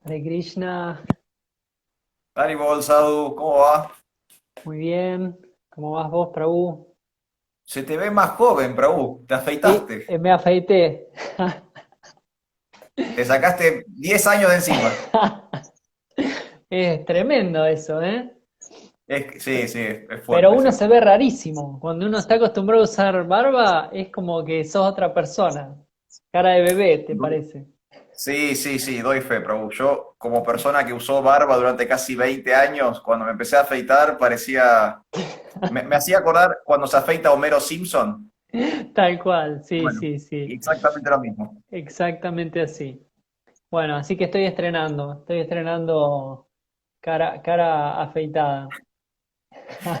Hare Krishna, Haribol, Sadhu, ¿cómo va? muy bien. ¿Cómo vas vos, Prabhu? Se te ve más joven, Prabhu. Te Sí, afeitaste. me afeité. Te sacaste 10 años de encima. Es tremendo eso, ¿eh? Sí, sí, es Pero fuerte, uno sí. se ve rarísimo. Cuando uno está acostumbrado a usar barba, es como que sos otra persona. Cara de bebé, ¿te parece? Sí, sí, sí, doy fe, Prabhu. Yo, como persona que usó barba durante casi 20 años, cuando me empecé a afeitar, parecía. Me hacía acordar cuando se afeita Homero Simpson. Tal cual, sí, Bueno, sí, sí. exactamente lo mismo. Exactamente así. Bueno, así que estoy estrenando cara afeitada.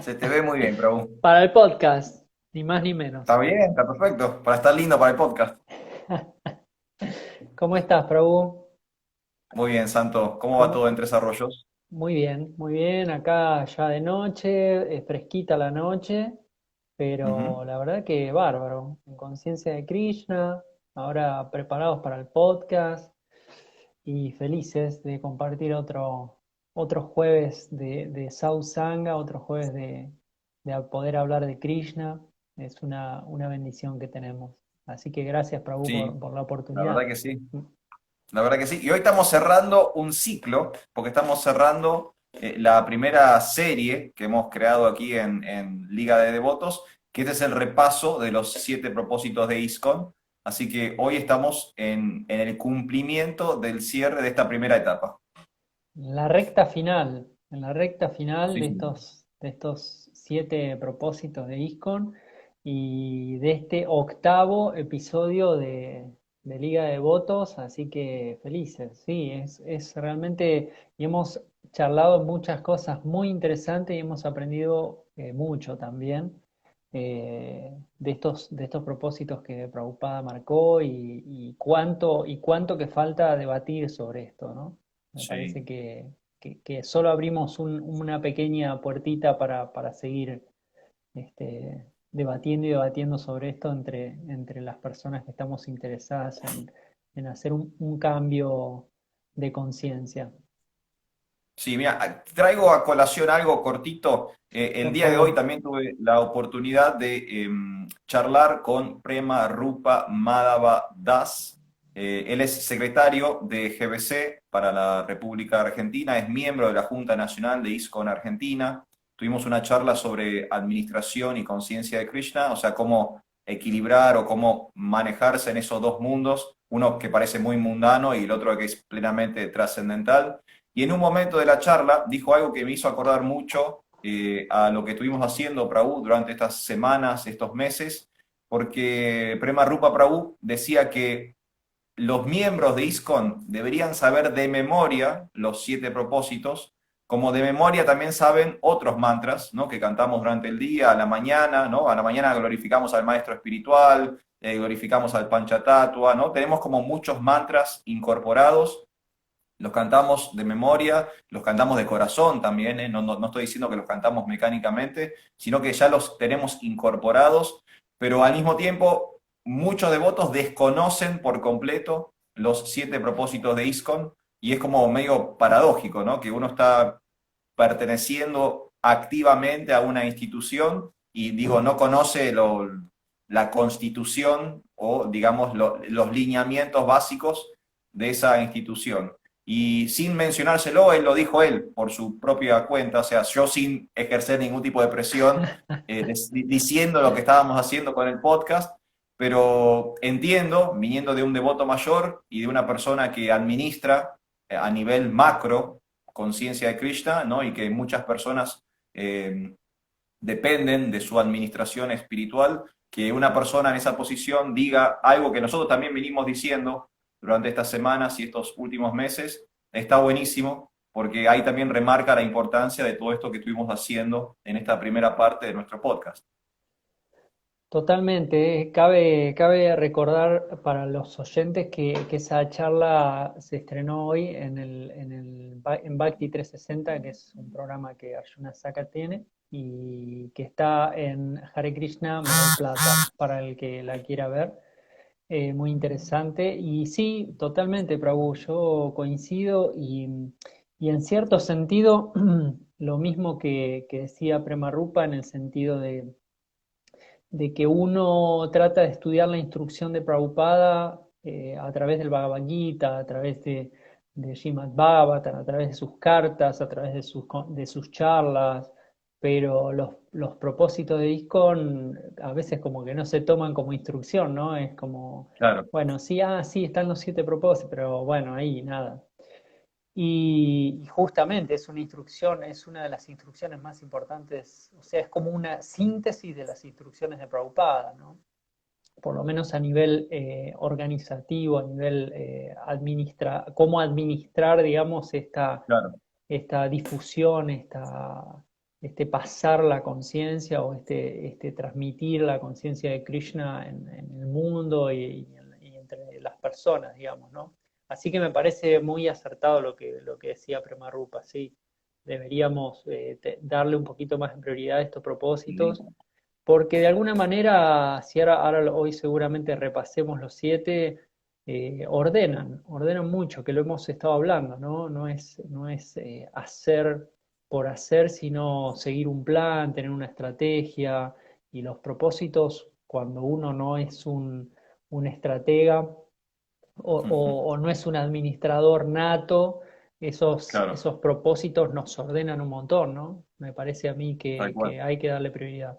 Se te ve muy bien, Prabhu. Para el podcast, ni más ni menos. Está bien, está perfecto. Para estar lindo para el podcast. ¿Cómo estás, Prabhu? Muy bien, Santo. ¿Cómo va ¿Cómo? todo en Tres Arroyos? Muy bien, muy bien. Acá ya de noche, es fresquita la noche, pero Ujú. la verdad que bárbaro. En conciencia de Krishna, ahora preparados para el podcast y felices de compartir otro jueves de Sausanga, otro jueves de poder hablar de Krishna. Es una bendición que tenemos. Así que gracias, Prabhu, Sí, por la la verdad oportunidad. que sí. La verdad que sí. Y hoy estamos cerrando un ciclo, porque estamos cerrando la primera serie que hemos creado aquí en Liga de Devotos, que este es el repaso de los 7 propósitos de ISKCON. Así que hoy estamos en el cumplimiento del cierre de esta primera etapa. En la recta final Sí, sí. de estos 7 propósitos de ISKCON y de este octavo episodio de Liga de Votos, así que felices, sí, es realmente, y hemos charlado muchas cosas muy interesantes y hemos aprendido mucho también de estos propósitos que Prabhupada marcó y cuánto que falta debatir sobre esto, ¿no? Me parece Sí. que solo abrimos una pequeña puertita para seguir debatiendo y debatiendo sobre esto entre las personas que estamos interesadas en hacer un cambio de conciencia. Sí, mira, traigo a colación algo cortito. El Por día de hoy favor. también tuve la oportunidad de charlar con Prema Rupa Madhava Das. Él es secretario de GBC para la República Argentina, es miembro de la Junta Nacional de ISKCON Argentina. Tuvimos una charla sobre administración y conciencia de Krishna, o sea, cómo equilibrar o cómo manejarse en esos dos mundos, uno que parece muy mundano y el otro que es plenamente trascendental. Y en un momento de la charla dijo algo que me hizo acordar mucho a lo que estuvimos haciendo Prabhu durante estas semanas, estos meses, porque Prema Rupa Prabhu decía que los miembros de ISKCON deberían saber de memoria los 7 propósitos, como de memoria también saben otros mantras, ¿no? Que cantamos durante el día, a la mañana, ¿no? A la mañana glorificamos al maestro espiritual, glorificamos al Panchatattva, ¿no? Tenemos como muchos mantras incorporados, los cantamos de memoria, los cantamos de corazón también, ¿eh? No estoy diciendo que los cantamos mecánicamente, sino que ya los tenemos incorporados, pero al mismo tiempo muchos devotos desconocen por completo los 7 propósitos de ISKCON y es como medio paradójico, ¿no? Que uno está perteneciendo activamente a una institución y digo, no conoce la constitución o digamos los lineamientos básicos de esa institución. Y sin mencionárselo, él lo dijo él por su propia cuenta, o sea, yo sin ejercer ningún tipo de presión, diciendo lo que estábamos haciendo con el podcast, pero entiendo, viniendo de un devoto mayor y de una persona que administra a nivel macro conciencia de Krishna, ¿no? Y que muchas personas eh, dependen de su administración espiritual, que una persona en esa posición diga algo que nosotros también venimos diciendo durante estas semanas y estos últimos meses, está buenísimo, porque ahí también remarca la importancia de todo esto que estuvimos haciendo en esta primera parte de nuestro podcast. Totalmente. Cabe recordar para los oyentes que esa charla se estrenó hoy en Bhakti 360, que es un programa que Arjuna Saka tiene y que está en Hare Krishna Mar del Plata, para el que la quiera ver. Muy interesante. Y sí, totalmente, Prabhu, yo coincido y en cierto sentido lo mismo que decía Prema Rupa en el sentido de que uno trata de estudiar la instrucción de Prabhupada a través del Bhagavad Gita, a través de Srimad Bhagavatam, a través de sus cartas, a través de sus charlas, pero los propósitos de ISKCON a veces como que no se toman como instrucción, ¿no? Es como, Claro, bueno, sí, sí, están los 7 propósitos, pero bueno, ahí nada. Y justamente es una instrucción, es una de las instrucciones más importantes, o sea, es como una síntesis de las instrucciones de Prabhupada, ¿no? Por lo menos a nivel organizativo, a nivel cómo administrar, digamos, claro. esta difusión, este pasar la conciencia o este transmitir la conciencia de Krishna en el mundo y entre las personas, digamos, ¿no? Así que me parece muy acertado lo que decía Prema Rupa, sí. Deberíamos darle un poquito más de prioridad a estos propósitos, porque de alguna manera, si hoy seguramente repasemos los 7, ordenan mucho, que lo hemos estado hablando, ¿no? No es hacer por hacer, sino seguir un plan, tener una estrategia, y los propósitos, cuando uno no es un estratega Ujú, o no es un administrador nato, claro, esos propósitos nos ordenan un montón, ¿no? Me parece a mí tal cual. que hay que darle prioridad.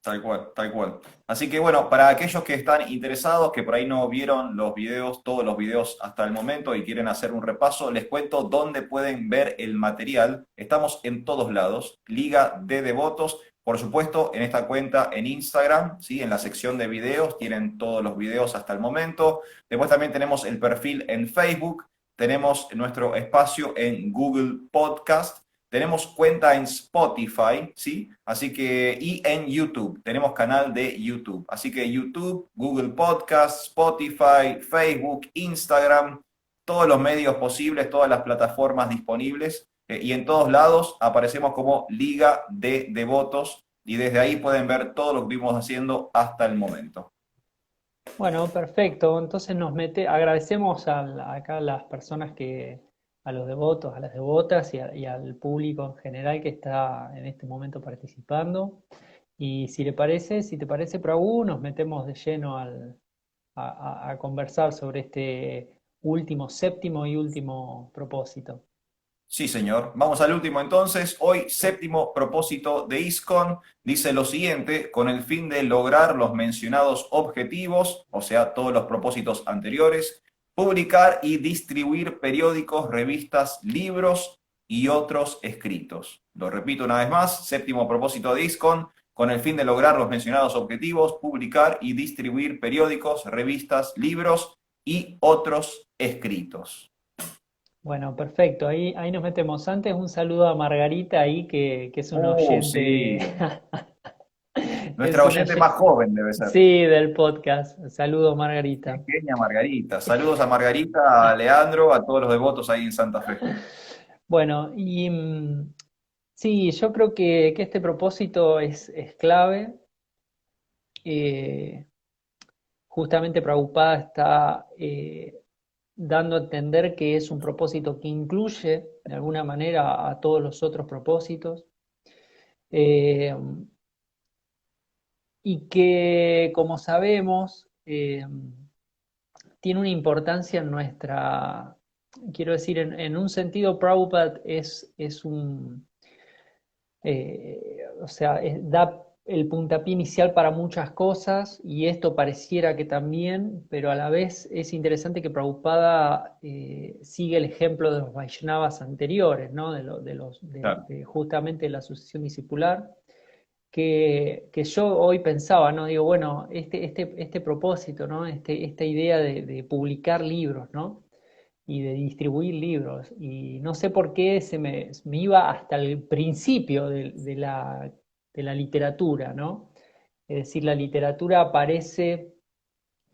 Tal cual, tal cual. Así que bueno, para aquellos que están interesados, que por ahí no vieron los videos, todos los videos hasta el momento y quieren hacer un repaso, les cuento dónde pueden ver el material. Estamos en todos lados. Liga de Devotos, por supuesto, en esta cuenta en Instagram, ¿sí? En la sección de videos tienen todos los videos hasta el momento. Después también tenemos el perfil en Facebook, tenemos nuestro espacio en Google Podcast. Tenemos cuenta en Spotify, ¿sí? Así que, y en YouTube, tenemos canal de YouTube. Así que YouTube, Google Podcast, Spotify, Facebook, Instagram, todos los medios posibles, todas las plataformas disponibles. Y en todos lados aparecemos como Liga de Devotos. Y desde ahí pueden ver todo lo que vimos haciendo hasta el momento. Bueno, perfecto. Entonces agradecemos acá a las personas a los devotos, a las devotas y al público en general que está en este momento participando. Y si te parece, Prabhu, nos metemos de lleno a conversar sobre este último, séptimo y último propósito. Sí, señor. Vamos al último entonces. Hoy, séptimo propósito de ISKCON dice lo siguiente: con el fin de lograr los mencionados objetivos, o sea, todos los propósitos anteriores, publicar y distribuir periódicos, revistas, libros y otros escritos. Lo repito una vez más: séptimo propósito de ISKCON, con el fin de lograr los mencionados objetivos, publicar y distribuir periódicos, revistas, libros y otros escritos. Bueno, perfecto. Ahí nos metemos. Antes, un saludo a Margarita ahí, que es una oyente. Sí. Es Nuestra una oyente más joven debe ser. Sí, del podcast. Saludo, Margarita. Pequeña Margarita. Saludos a Margarita, a Leandro, a todos los devotos ahí en Santa Fe. Bueno, sí, yo creo que este propósito es clave. Eh, Justamente Prabhupada está dando a entender que es un propósito que incluye de alguna manera a todos los otros propósitos. Eh, y que, como sabemos, tiene una importancia en quiero decir, en un sentido, Prabhupada es o sea, da el puntapié inicial para muchas cosas y esto pareciera que también, pero a la vez es interesante que Prabhupada sigue el ejemplo de los Vaishnavas anteriores, ¿no? Claro. De justamente la sucesión discipular que yo hoy pensaba, ¿no? Digo, bueno, este propósito, ¿no? Esta idea de publicar libros, ¿no? y de distribuir libros. Y no sé por qué me iba hasta el principio de la literatura, ¿no? Es decir, la literatura aparece,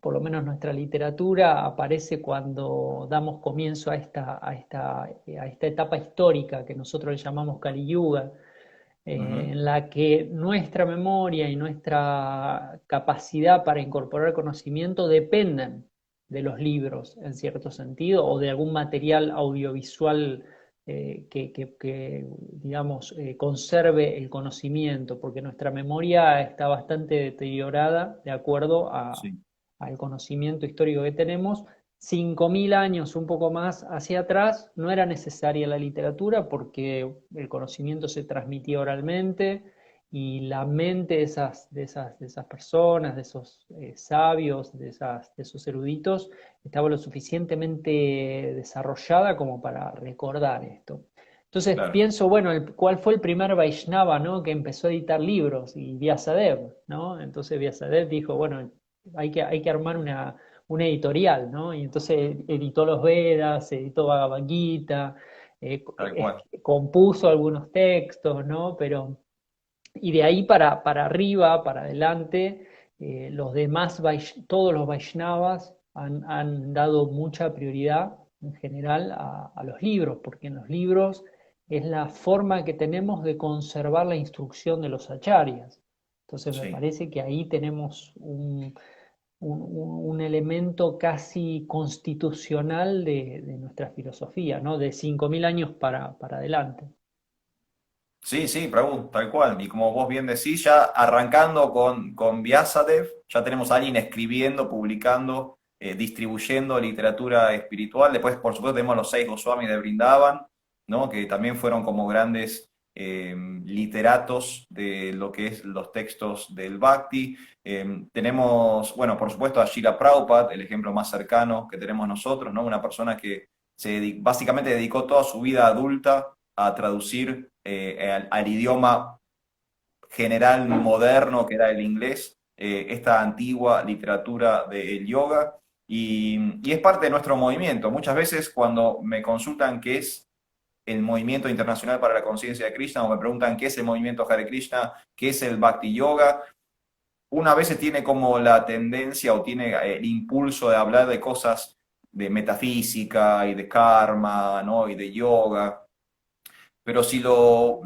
por lo menos nuestra literatura, aparece cuando damos comienzo a esta etapa histórica que nosotros le llamamos Kali Yuga, Ujú. en la que nuestra memoria y nuestra capacidad para incorporar conocimiento dependen de los libros, en cierto sentido, o de algún material audiovisual digamos, conserve el conocimiento, porque nuestra memoria está bastante deteriorada de acuerdo Sí, al conocimiento histórico que tenemos. 5.000 años, un poco más hacia atrás, no era necesaria la literatura porque el conocimiento se transmitía oralmente y la mente de esas personas, de esos sabios, de esos eruditos, estaba lo suficientemente desarrollada como para recordar esto. Entonces claro. pienso, bueno, ¿cuál fue el primer Vaishnava, ¿no? Que empezó a editar libros? Y Vyasadeva, ¿no? Entonces Vyasadeva dijo, bueno, hay que armar una editorial, ¿no? Y entonces editó los Vedas, editó Bhagavad Gita, Tal cual. compuso algunos textos, ¿no? Pero, y de ahí para arriba, para adelante, los demás, todos los Vaishnavas han dado mucha prioridad en general a los libros, porque en los libros es la forma que tenemos de conservar la instrucción de los acharyas. Entonces me Sí. parece que ahí tenemos un elemento casi constitucional de nuestra filosofía, ¿no? De 5.000 años para adelante. Sí, sí, Prabhu, tal cual. Y como vos bien decís, ya arrancando con Vyasadev, ya tenemos a alguien escribiendo, publicando, distribuyendo literatura espiritual. Después, por supuesto, tenemos los 6 Goswamis de Brindavan, ¿no? Que también fueron como grandes literatos de lo que es los textos del Bhakti. Tenemos, bueno, por supuesto, a Srila Prabhupada, el ejemplo más cercano que tenemos nosotros, ¿no? Una persona que básicamente dedicó toda su vida adulta a traducir al idioma general moderno que era el inglés, esta antigua literatura del yoga, y es parte de nuestro movimiento. Muchas veces cuando me consultan qué es el movimiento internacional para la conciencia de Krishna, o me preguntan qué es el movimiento Hare Krishna, qué es el Bhakti Yoga, una vez tiene como la tendencia o tiene el impulso de hablar de cosas de metafísica y de karma, ¿no? Y de yoga, pero si lo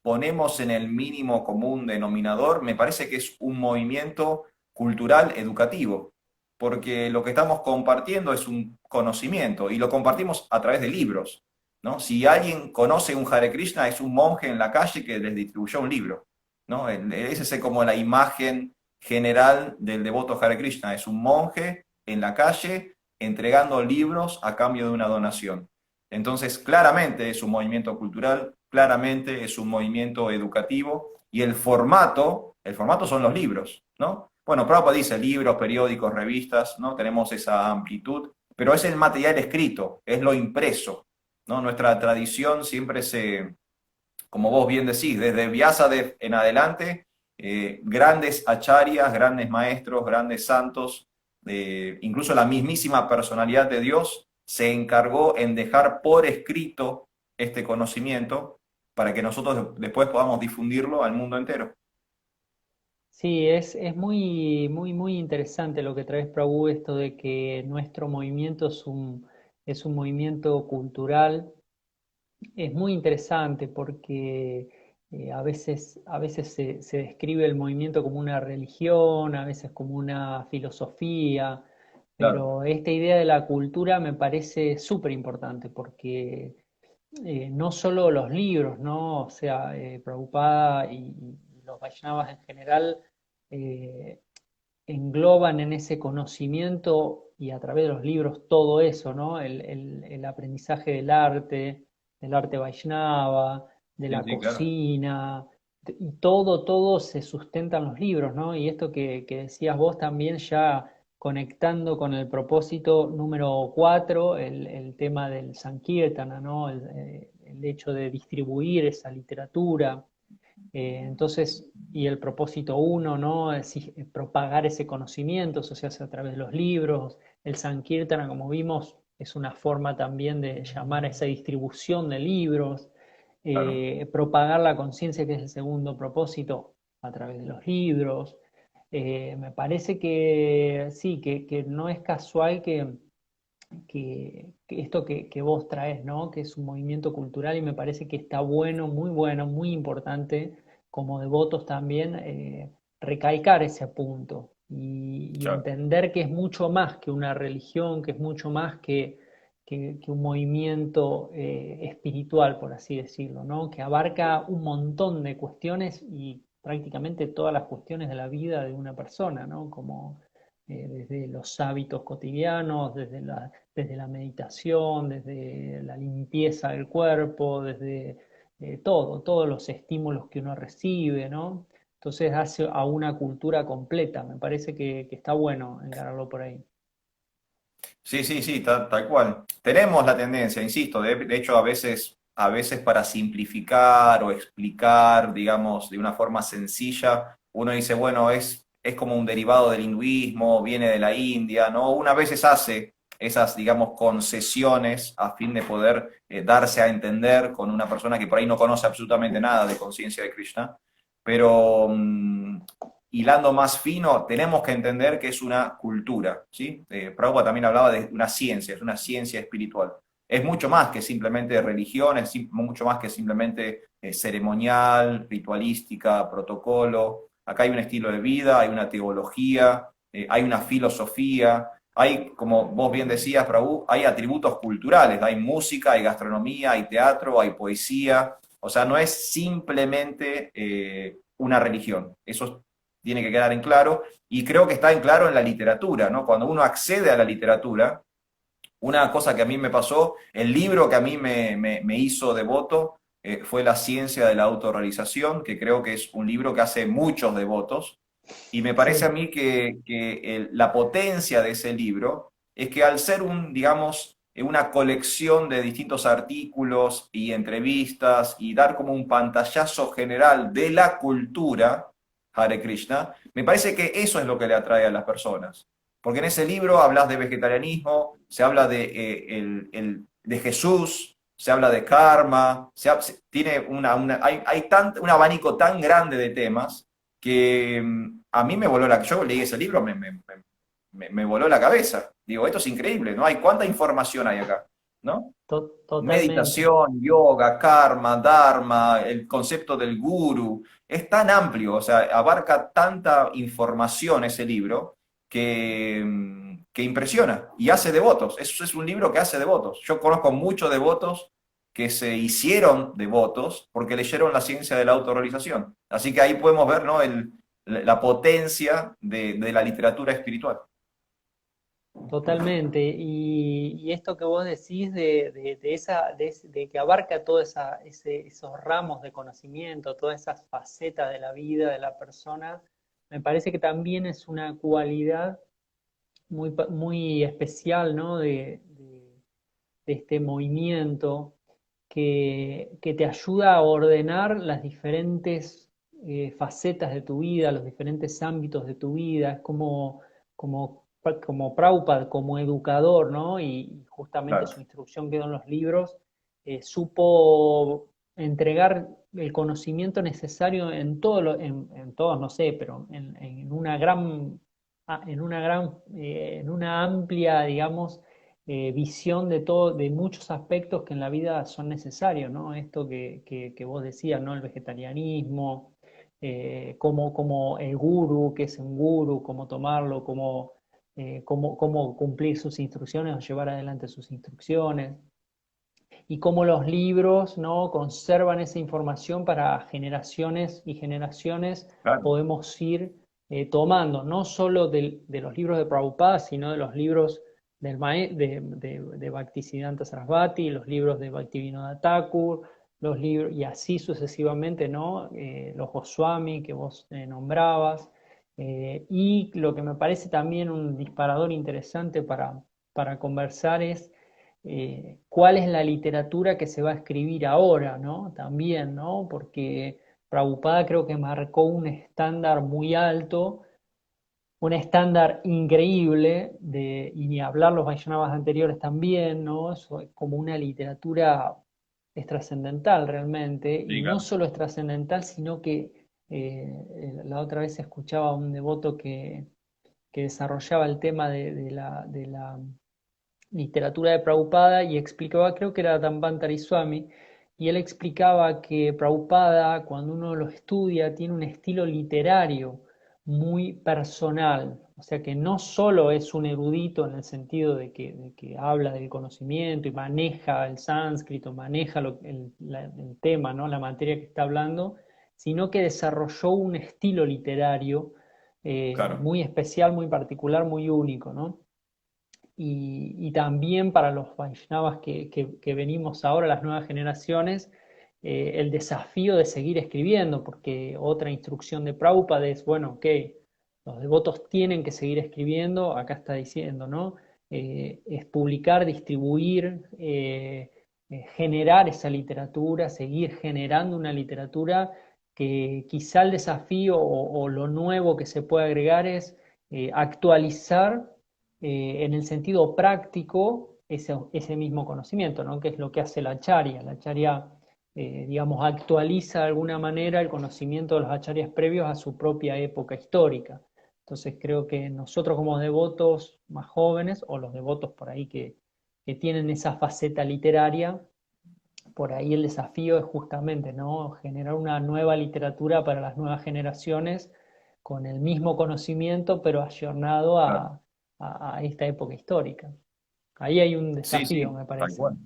ponemos en el mínimo común denominador, me parece que es un movimiento cultural educativo, porque lo que estamos compartiendo es un conocimiento y lo compartimos a través de libros, ¿no? Si alguien conoce un Hare Krishna, es un monje en la calle que les distribuyó un libro, ¿no? Esa es como la imagen general del devoto Hare Krishna, es un monje en la calle entregando libros a cambio de una donación. Entonces, claramente es un movimiento cultural, claramente es un movimiento educativo y el formato son los libros, ¿no? Bueno, Prabhupada dice libros, periódicos, revistas, ¿no? Tenemos esa amplitud, pero es el material escrito, es lo impreso, ¿no? Nuestra tradición siempre como vos bien decís, desde Vyasadeva en adelante, grandes acharyas, grandes maestros, grandes santos, incluso la mismísima personalidad de Dios se encargó en dejar por escrito este conocimiento para que nosotros después podamos difundirlo al mundo entero. Sí, es muy interesante lo que traes, Prabhu, esto de que nuestro movimiento es un movimiento cultural. Es muy interesante porque a veces se describe el movimiento como una religión, a veces como una filosofía, Claro, pero esta idea de la cultura me parece súper importante porque no solo los libros, ¿no? O sea, Prabhupada y los Vaishnavas en general eh, engloban en ese conocimiento y a través de los libros todo eso, ¿no? El aprendizaje del arte Vaishnava, de sí, la sí, claro. cocina, y todo se sustenta en los libros, ¿no? Y esto que decías vos también ya conectando con el propósito número 4, el tema del Sankirtana, ¿no? El hecho de distribuir esa literatura. Entonces, y el propósito uno, ¿no? Propagar ese conocimiento, eso se hace a través de los libros, el Sankirtana, como vimos, es una forma también de llamar a esa distribución de libros, Claro. propagar la conciencia, que es el segundo propósito, a través de los libros. Me parece que sí, que no es casual que esto que vos traes, ¿no? Que es un movimiento cultural y me parece que está bueno, muy importante como devotos también recalcar ese punto y Claro. entender que es mucho más que una religión, que es mucho más que un movimiento espiritual, por así decirlo, ¿no? Que abarca un montón de cuestiones y prácticamente todas las cuestiones de la vida de una persona, ¿no? Como desde los hábitos cotidianos, desde la meditación, desde la limpieza del cuerpo, desde todos los estímulos que uno recibe, ¿no? Entonces hace a una cultura completa. Me parece que está bueno encararlo por ahí. Sí, sí, sí, tal cual. Tenemos la tendencia, insisto, de hecho a veces para simplificar o explicar, digamos, de una forma sencilla, uno dice, bueno, es como un derivado del hinduismo, viene de la India, ¿no? Una veces hace esas, digamos, concesiones a fin de poder darse a entender con una persona que por ahí no conoce absolutamente nada de conciencia de Krishna, pero hilando más fino, tenemos que entender que es una cultura, ¿sí? Prabhupada también hablaba de una ciencia, es una ciencia espiritual. Es mucho más que simplemente religión, es mucho más que simplemente ceremonial, ritualística, protocolo. Acá hay un estilo de vida, hay una teología, hay una filosofía, hay, como vos bien decías, Prabhu, hay atributos culturales, hay música, hay gastronomía, hay teatro, hay poesía. O sea, no es simplemente una religión. Eso tiene que quedar en claro, y creo que está en claro en la literatura, ¿no? Cuando uno accede a la literatura, una cosa que a mí me pasó, el libro que a mí me hizo devoto fue La ciencia de la autorrealización, que creo que es un libro que hace muchos devotos, y me parece a Sí, mí la potencia de ese libro es que al ser digamos, una colección de distintos artículos y entrevistas y dar como un pantallazo general de la cultura, Hare Krishna, me parece que eso es lo que le atrae a las personas. Porque en ese libro hablas de vegetarianismo, se habla de Jesús, se habla de karma, tiene un abanico tan grande de temas que a mí me voló yo leí ese libro, me voló la cabeza. Digo, esto es increíble, ¿no? Hay cuánta información hay acá, ¿no? totalmente. Meditación, yoga, karma, dharma, el concepto del guru, es tan amplio, o sea, abarca tanta información ese libro que impresiona y hace devotos. Eso es un libro que hace devotos. Yo conozco muchos devotos que se hicieron devotos porque leyeron la ciencia de la autorrealización. Así que ahí podemos ver, ¿no? La potencia de la literatura espiritual. Totalmente. Y esto que vos decís de que abarca todos esos ramos de conocimiento, todas esas facetas de la vida de la persona, me parece que también es una cualidad muy especial, ¿no? De este movimiento que te ayuda a ordenar las diferentes facetas de tu vida, los diferentes ámbitos de tu vida. Es como Prabhupada, como educador, ¿no? Y justamente Claro, su instrucción quedó en los libros, supo entregar el conocimiento necesario en todos, no sé, pero en una en una amplia, digamos, visión de todo, de muchos aspectos que en la vida son necesarios, ¿no? Esto que vos decías, ¿no? El vegetarianismo, como el guru, qué es un guru, cómo tomarlo, cómo cumplir sus instrucciones o llevar adelante sus instrucciones, y cómo los libros, ¿no? Conservan esa información para generaciones y generaciones claro, podemos ir tomando, no solo de los libros de Prabhupada, sino de los libros de Bhaktisiddhanta Sarasvati, los libros de Bhaktivinoda Thakur, los libros, y así sucesivamente, ¿no? Los Goswami que vos nombrabas. Y lo que me parece también un disparador interesante para conversar es cuál es la literatura que se va a escribir ahora, ¿no? También, ¿no? Porque Prabhupada creo que marcó un estándar muy alto un estándar increíble, y ni hablar los Vaishnavas anteriores también, ¿no? Eso es como una literatura es trascendental realmente, y Sí, no claro. solo es trascendental, sino que la otra vez escuchaba a un devoto que desarrollaba el tema de la literatura de Prabhupada y explicaba, creo que era Dambantari Swami, y él explicaba que Prabhupada, cuando uno lo estudia, tiene un estilo literario muy personal, o sea que no solo es un erudito en el sentido de que habla del conocimiento y maneja el sánscrito, maneja el tema, ¿no? La materia que está hablando, sino que desarrolló un estilo literario Claro. muy especial, muy particular, muy único, ¿no? Y también para los Vaishnavas que venimos ahora, las nuevas generaciones, el desafío de seguir escribiendo, porque otra instrucción de Prabhupada es, bueno, ok, los devotos tienen que seguir escribiendo, acá está diciendo, ¿no? Es publicar, distribuir, generar esa literatura, seguir generando una literatura que quizá el desafío o lo nuevo que se puede agregar es actualizar en el sentido práctico ese mismo conocimiento, ¿no? Que es lo que hace la acharya. La acharya, digamos, actualiza de alguna manera el conocimiento de los acharyas previos a su propia época histórica. Entonces creo que nosotros como devotos más jóvenes, o los devotos por ahí que tienen esa faceta literaria, por ahí el desafío es justamente, ¿no? Generar una nueva literatura para las nuevas generaciones con el mismo conocimiento, pero ayornado Claro. a esta época histórica. Ahí hay un Sí, desafío, sí, me tal parece. cual.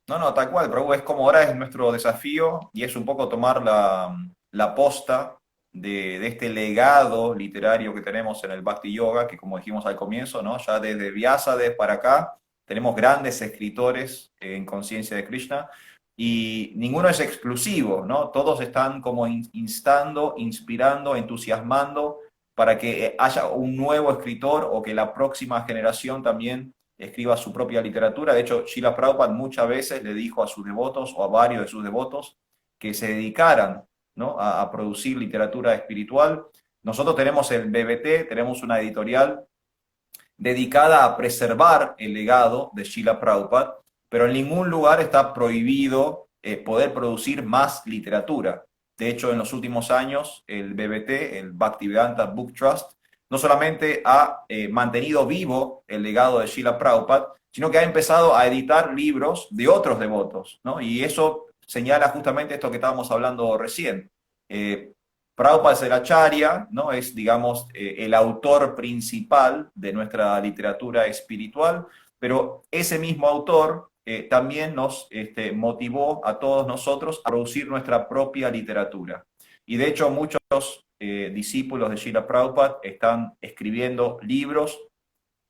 No, no, tal cual, pero es como ahora es nuestro desafío y es un poco tomar la posta de este legado literario que tenemos en el Bhakti Yoga, que como dijimos al comienzo, ¿no? Ya desde Vyásades para acá tenemos grandes escritores en conciencia de Krishna y ninguno es exclusivo, ¿no? Todos están como instando, inspirando, entusiasmando para que haya un nuevo escritor o que la próxima generación también escriba su propia literatura. De hecho, Srila Prabhupada muchas veces le dijo a sus devotos o a varios de sus devotos que se dedicaran, ¿no? a producir literatura espiritual. Nosotros tenemos el BBT, tenemos una editorial dedicada a preservar el legado de Srila Prabhupada, pero en ningún lugar está prohibido poder producir más literatura. De hecho, en los últimos años, el BBT, el Bhaktivedanta Book Trust, no solamente ha mantenido vivo el legado de Srila Prabhupada, sino que ha empezado a editar libros de otros devotos, ¿no? Y eso señala justamente esto que estábamos hablando recién. Eh, Prabhupada es el acharya, ¿no? Es, digamos, el autor principal de nuestra literatura espiritual, pero ese mismo autor también nos motivó a todos nosotros a producir nuestra propia literatura. Y de hecho muchos discípulos de Srila Prabhupada están escribiendo libros.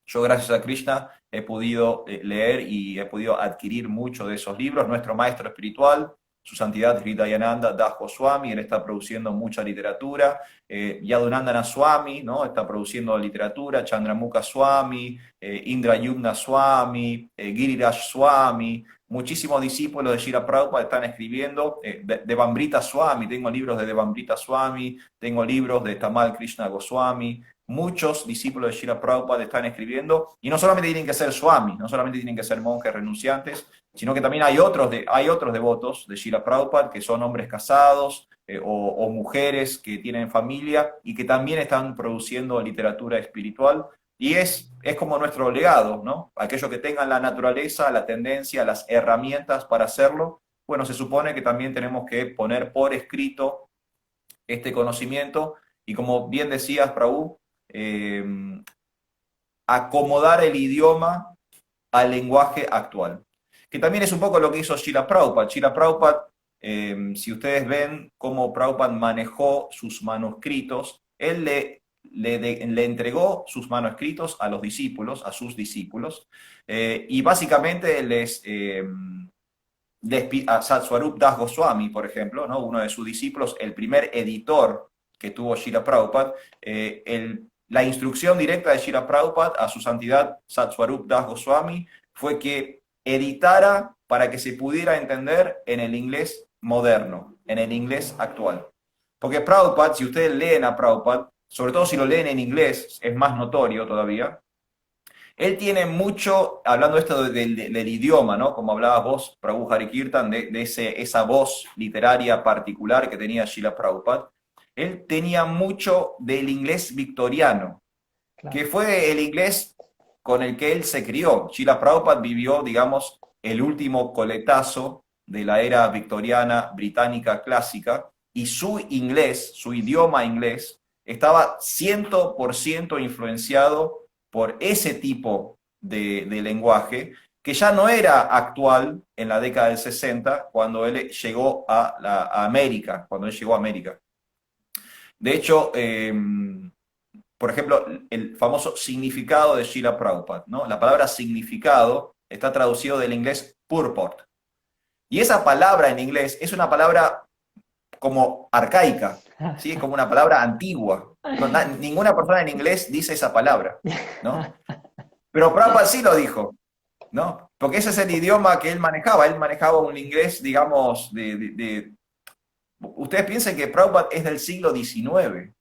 Yo, gracias a Krishna, he podido leer y he podido adquirir muchos de esos libros. Nuestro maestro espiritual, su santidad Hridayananda Das Goswami, él está produciendo mucha literatura. Yadunandana Swami, ¿no? Está produciendo literatura. Chandramukha Swami, Indrayumna Swami, Giriraj Swami. Muchísimos discípulos de Srila Prabhupada están escribiendo. Devamrita Swami, tengo libros de Devamrita Swami, tengo libros de Tamal Krishna Goswami. Muchos discípulos de Srila Prabhupada están escribiendo, y no solamente tienen que ser swamis, no solamente tienen que ser monjes renunciantes, sino que también hay otros devotos de Srila Prabhupada que son hombres casados o mujeres que tienen familia y que también están produciendo literatura espiritual. Y es como nuestro legado, ¿no? Aquellos que tengan la naturaleza, la tendencia, las herramientas para hacerlo, bueno, se supone que también tenemos que poner por escrito este conocimiento y, como bien decías, Prabhu, eh, acomodar el idioma al lenguaje actual. Que también es un poco lo que hizo Srila Prabhupada. Srila Prabhupada, si ustedes ven cómo Prabhupada manejó sus manuscritos, él le entregó sus manuscritos a los discípulos, a sus discípulos, y básicamente a Satswarup Das Goswami, por ejemplo, ¿no? Uno de sus discípulos, el primer editor que tuvo Srila Prabhupada, la instrucción directa de Srila Prabhupada a su santidad Satswarup Das Goswami fue que editara para que se pudiera entender en el inglés moderno, en el inglés actual. Porque Prabhupada, si ustedes leen a Prabhupada, sobre todo si lo leen en inglés, es más notorio todavía. Él tiene mucho, hablando esto del idioma, ¿no? Como hablabas vos, Prabhu Hari Kirtan, esa voz literaria particular que tenía Srila Prabhupada. Él tenía mucho del inglés victoriano, que Claro. fue el inglés con el que él se crió. Srila Prabhupada vivió, digamos, el último coletazo de la era victoriana británica clásica, y su inglés, su idioma inglés, estaba 100% influenciado por ese tipo de lenguaje, que ya no era actual en la década del 60, cuando él llegó a América, cuando él llegó a América. De hecho, por ejemplo, el famoso significado de Srila Prabhupada, ¿no? La palabra significado está traducido del inglés purport. Y esa palabra en inglés es una palabra como arcaica, ¿sí? Es como una palabra antigua. No, ninguna persona en inglés dice esa palabra, ¿no? Pero Prabhupada sí lo dijo, ¿no? Porque ese es el idioma que él manejaba. Él manejaba un inglés, digamos, Ustedes piensen que Prabhupada es del siglo XIX.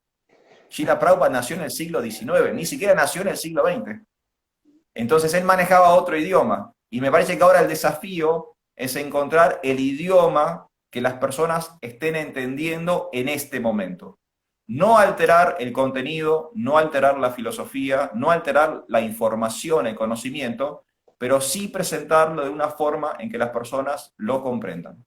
Srila Prabhupada nació en el siglo XIX, ni siquiera nació en el siglo XX. Entonces él manejaba otro idioma. Y me parece que ahora el desafío es encontrar el idioma que las personas estén entendiendo en este momento. No alterar el contenido, no alterar la filosofía, no alterar la información, el conocimiento, pero sí presentarlo de una forma en que las personas lo comprendan.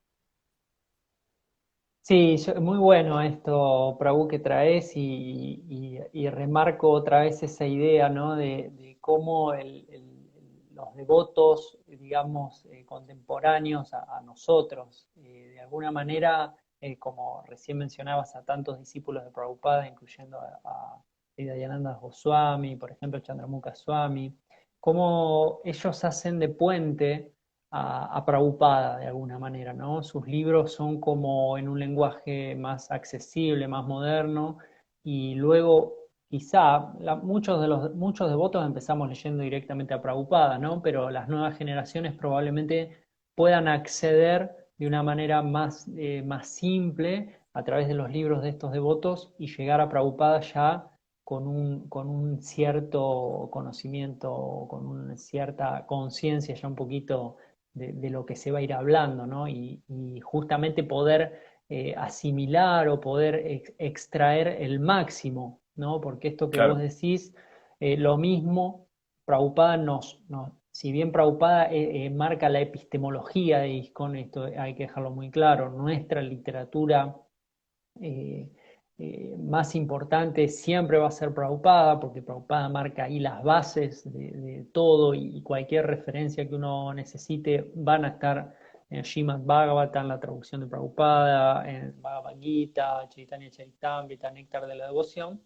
Sí, muy bueno esto, Prabhu, que traes y remarco otra vez esa idea, ¿no? De cómo los devotos, digamos, contemporáneos a nosotros, de alguna manera, como recién mencionabas, a tantos discípulos de Prabhupada, incluyendo a Hridayananda Goswami, por ejemplo, Chandramukha Swami, cómo ellos hacen de puente a Prabhupada de alguna manera, ¿no? Sus libros son como en un lenguaje más accesible, más moderno, y luego quizá muchos devotos empezamos leyendo directamente a Prabhupada, ¿no? Pero las nuevas generaciones probablemente puedan acceder de una manera más simple a través de los libros de estos devotos y llegar a Prabhupada ya con un cierto conocimiento, con una cierta conciencia ya un poquito de lo que se va a ir hablando, ¿no? Y justamente poder asimilar o poder extraer el máximo, ¿no? Porque esto que vos Claro, decís, lo mismo, Prabhupada si bien Prabhupada marca la epistemología de ISKCON, esto hay que dejarlo muy claro, nuestra literatura eh, más importante siempre va a ser Prabhupada, porque Prabhupada marca ahí las bases de todo y cualquier referencia que uno necesite van a estar en Srimad Bhagavatam, la traducción de Prabhupada, en Bhagavad Gita, Chaitanya Charitamrita, Néctar de la Devoción.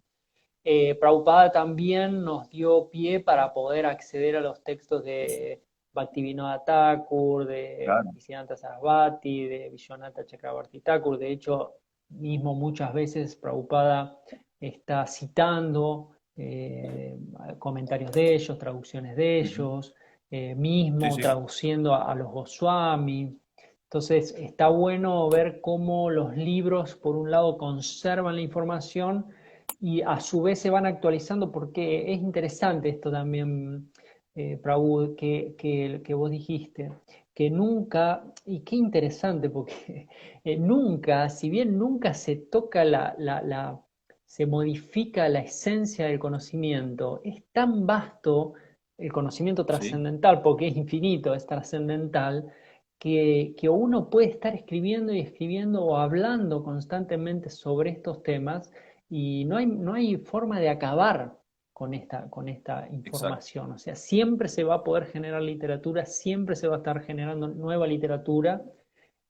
Prabhupada también nos dio pie para poder acceder a los textos de Bhaktivinoda Thakur, de claro. Bhaktisiddhanta Sarasvati, de Vishwanatha Chakrabarti Thakur. De hecho, mismo muchas veces Prabhupada está citando comentarios de ellos, traducciones de Ujú. ellos, Sí, mismo sí, traduciendo a los Goswami. Entonces, está bueno ver cómo los libros, por un lado, conservan la información y a su vez se van actualizando porque es interesante esto también, Prabhu, que vos dijiste, que nunca, y qué interesante porque nunca, si bien nunca se toca se modifica la esencia del conocimiento, es tan vasto el conocimiento sí, trascendental, porque es infinito, es trascendental, que uno puede estar escribiendo y escribiendo o hablando constantemente sobre estos temas y no hay forma de acabar con esta exacto. información. O sea, siempre se va a poder generar literatura, siempre se va a estar generando nueva literatura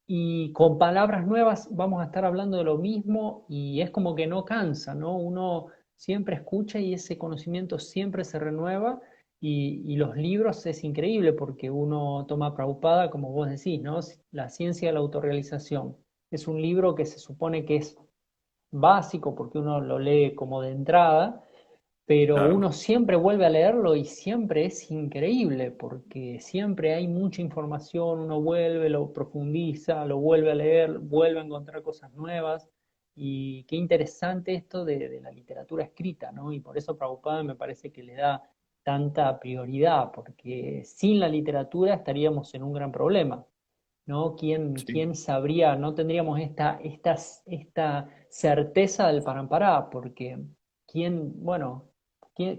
y con palabras nuevas vamos a estar hablando de lo mismo y es como que no cansa, ¿no? Uno siempre escucha y ese conocimiento siempre se renueva y los libros es increíble porque uno toma Prabhupada, como vos decís, ¿no? La ciencia de la autorrealización. Es un libro que se supone que es básico porque uno lo lee como de entrada, pero Claro, uno siempre vuelve a leerlo y siempre es increíble porque siempre hay mucha información, uno vuelve, lo profundiza, lo vuelve a leer, vuelve a encontrar cosas nuevas y qué interesante esto de la literatura escrita, ¿no? Y por eso Prabhupada me parece que le da tanta prioridad, porque sin la literatura estaríamos en un gran problema, ¿no? Sí, ¿Quién sabría? No tendríamos esta certeza del Parampará, porque bueno,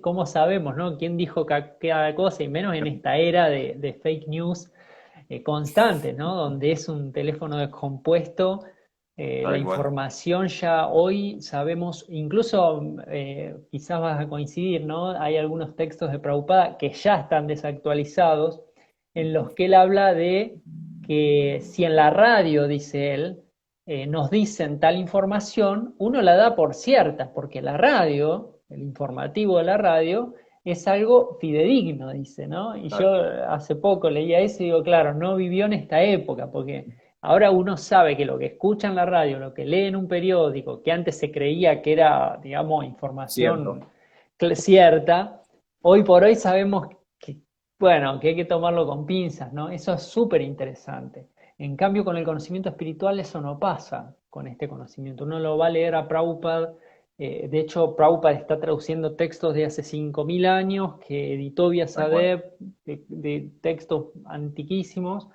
¿cómo sabemos, no? ¿Quién dijo cada cosa? Y menos en esta era de fake news constantes, ¿no? Donde es un teléfono descompuesto. La tal cual. información ya hoy sabemos, incluso quizás vas a coincidir, ¿no? Hay algunos textos de Prabhupada que ya están desactualizados, en los que él habla de que si en la radio, dice él, nos dicen tal información, uno la da por cierta, porque la radio, el informativo de la radio, es algo fidedigno, dice, ¿no? Y yo Tal cual. hace poco leía eso y digo, claro, no vivió en esta época, porque ahora uno sabe que lo que escucha en la radio, lo que lee en un periódico, que antes se creía que era, digamos, información Cierto. cierta, hoy por hoy sabemos que, bueno, que hay que tomarlo con pinzas, ¿no? Eso es súper interesante. En cambio, con el conocimiento espiritual eso no pasa con este conocimiento. Uno lo va a leer a Prabhupada. De hecho, Prabhupada está traduciendo textos de hace 5.000 años que editó Tal cual. Vyasadeva, de textos antiquísimos,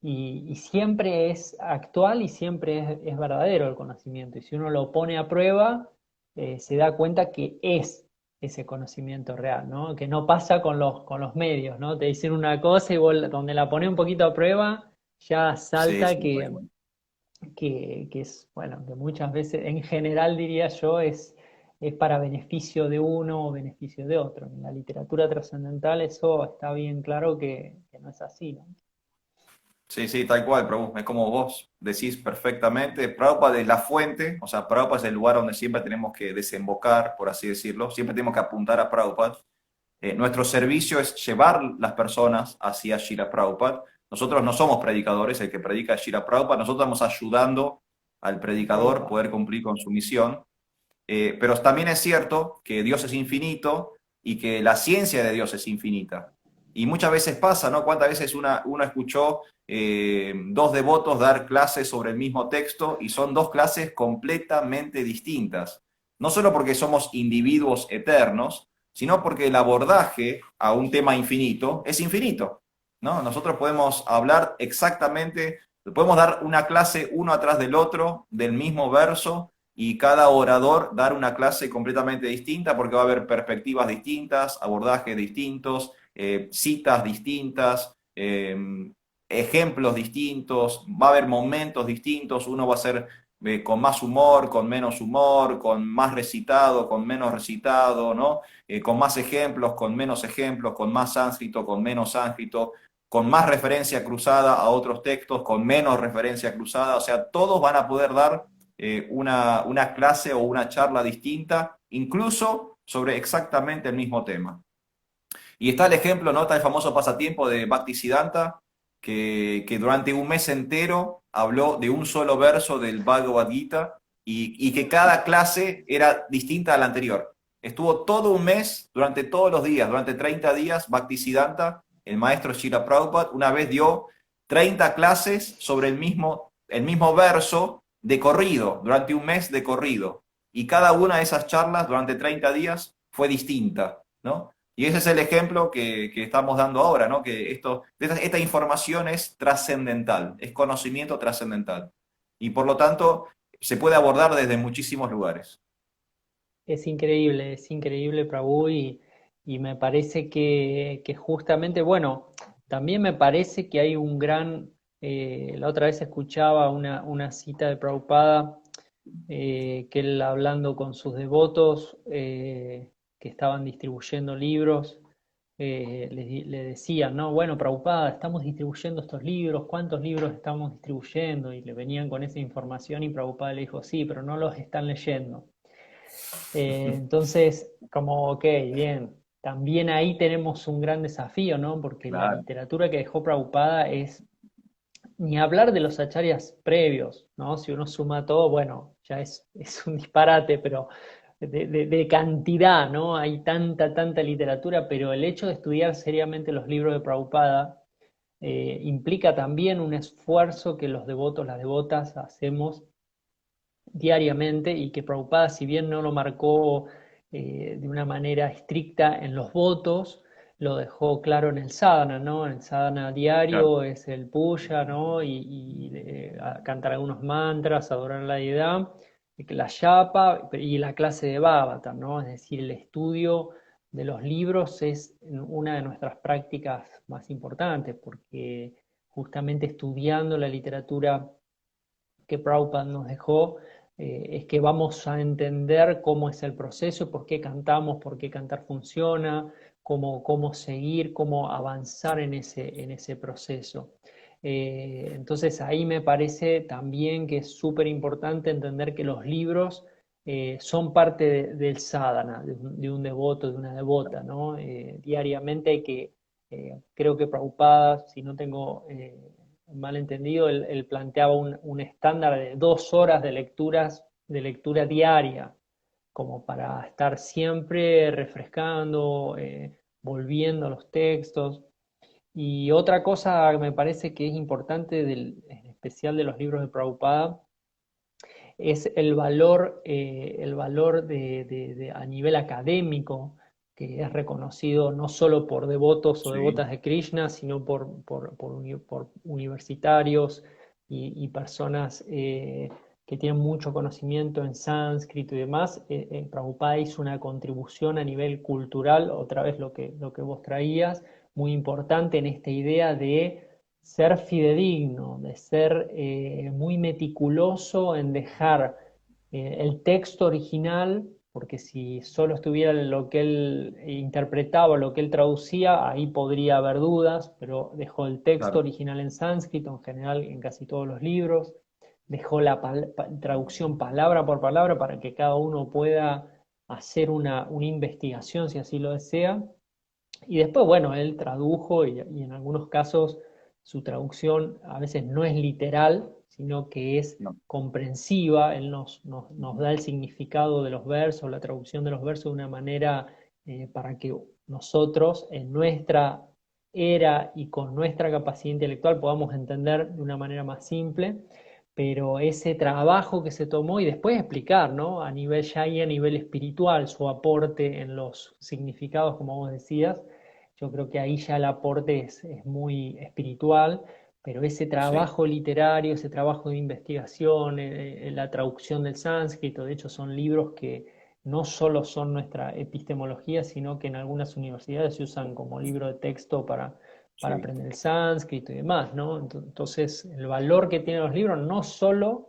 y siempre es actual y siempre es verdadero el conocimiento. Y si uno lo pone a prueba, se da cuenta que es ese conocimiento real, ¿no? Que no pasa con los medios, ¿no? Te dicen una cosa y vos, donde la pones un poquito a prueba, ya Sí, salta sí, tal cual. que es, bueno, que muchas veces, en general diría yo, es para beneficio de uno o beneficio de otro. En la literatura trascendental eso está bien claro que no es así, ¿no? Sí, sí, tal cual, Prabhu. Es como vos decís perfectamente. Prabhupada es la fuente, o sea, Prabhupada es el lugar donde siempre tenemos que desembocar, por así decirlo. Siempre tenemos que apuntar a Prabhupada. Nuestro servicio es llevar las personas hacia Shila Prabhupada. Nosotros no somos predicadores, el que predica es Shila Prabhupada. Nosotros estamos ayudando al predicador Prabhupada. poder cumplir con su misión. Pero también es cierto que Dios es infinito y que la ciencia de Dios es infinita. Y muchas veces pasa, ¿no? ¿Cuántas veces uno escuchó dos devotos dar clases sobre el mismo texto y son dos clases completamente distintas? No solo porque somos individuos eternos, sino porque el abordaje a un tema infinito es infinito, ¿no? Nosotros podemos hablar exactamente, podemos dar una clase uno atrás del otro del mismo verso y cada orador dar una clase completamente distinta porque va a haber perspectivas distintas, abordajes distintos, citas distintas, ejemplos distintos, va a haber momentos distintos, uno va a ser con más humor, con menos humor, con más recitado, con menos recitado, ¿no? Con más ejemplos, con menos ejemplos, con más sánscrito, con menos sánscrito, con más referencia cruzada a otros textos, con menos referencia cruzada, o sea, todos van a poder dar una clase o una charla distinta, incluso sobre exactamente el mismo tema. Y está el ejemplo, ¿no? Está el famoso pasatiempo de Bhaktisiddhanta, que durante un mes entero habló de un solo verso del Bhagavad Gita y que cada clase era distinta a la anterior. Estuvo todo un mes, durante todos los días, durante 30 días, Bhaktisiddhanta, el maestro Srila Prabhupada, una vez dio 30 clases sobre el mismo verso de corrido, durante un mes de corrido. Y cada una de esas charlas durante 30 días fue distinta, ¿no? Y ese es el ejemplo que estamos dando ahora, ¿no? Que esta información es trascendental, es conocimiento trascendental. Y por lo tanto, se puede abordar desde muchísimos lugares. Es increíble, Prabhu, y me parece que justamente, bueno, también me parece que hay un gran, la otra vez escuchaba una cita de Prabhupada, que él hablando con sus devotos que estaban distribuyendo libros, le decían, ¿no? Bueno, Prabhupada, estamos distribuyendo estos libros, ¿cuántos libros estamos distribuyendo? Y le venían con esa información y Prabhupada le dijo, sí, pero no los están leyendo. Entonces, como, ok, bien, también ahí tenemos un gran desafío, ¿no? Porque la Claro. literatura que dejó Prabhupada es, ni hablar de los acharyas previos, ¿no? Si uno suma todo, bueno, ya es un disparate, pero de cantidad, ¿no? Hay tanta literatura, pero el hecho de estudiar seriamente los libros de Prabhupada implica también un esfuerzo que los devotos, las devotas hacemos diariamente, y que Prabhupada, si bien no lo marcó de una manera estricta en los votos, lo dejó claro en el sadhana, ¿no? En el sadhana Claro, diario es el puja, ¿no? Cantar algunos mantras, adorar a la deidad, la yapa y la clase de Bhagavatam, ¿no? Es decir, el estudio de los libros es una de nuestras prácticas más importantes, porque justamente estudiando la literatura que Prabhupada nos dejó, es que vamos a entender cómo es el proceso, por qué cantamos, por qué cantar funciona, cómo seguir, cómo avanzar en ese proceso. Entonces ahí me parece también que es súper importante entender que los libros son parte del sadhana, de un devoto, de una devota, ¿no? Diariamente hay que, creo que Prabhupada, si no tengo malentendido, él planteaba un estándar de 2 horas de lectura diaria, como para estar siempre refrescando, volviendo a los textos. Y otra cosa que me parece que es importante, en especial de los libros de Prabhupada, es el valor a nivel académico, que es reconocido no solo por devotos o sí, devotas de Krishna, sino por universitarios y personas que tienen mucho conocimiento en sánscrito y demás. Prabhupada hizo una contribución a nivel cultural, otra vez lo que vos traías, muy importante en esta idea de ser fidedigno, de ser muy meticuloso en dejar el texto original, porque si solo estuviera lo que él interpretaba, lo que él traducía, ahí podría haber dudas, pero dejó el texto claro. original en sánscrito, en general en casi todos los libros, dejó la traducción palabra por palabra para que cada uno pueda hacer una investigación si así lo desea. Y después, bueno, él tradujo y en algunos casos su traducción a veces no es literal, sino que es No. comprensiva. Él nos da el significado de los versos, la traducción de los versos de una manera para que nosotros en nuestra era y con nuestra capacidad intelectual podamos entender de una manera más simple. Pero ese trabajo que se tomó y después explicar, ¿no? A nivel ya y a nivel espiritual, su aporte en los significados, como vos decías, yo creo que ahí ya el aporte es muy espiritual, pero ese Sí. trabajo literario, ese trabajo de investigación, la traducción del sánscrito, de hecho son libros que no solo son nuestra epistemología, sino que en algunas universidades se usan como libro de texto para Sí. aprender el sánscrito y demás, ¿no? Entonces, el valor que tienen los libros no solo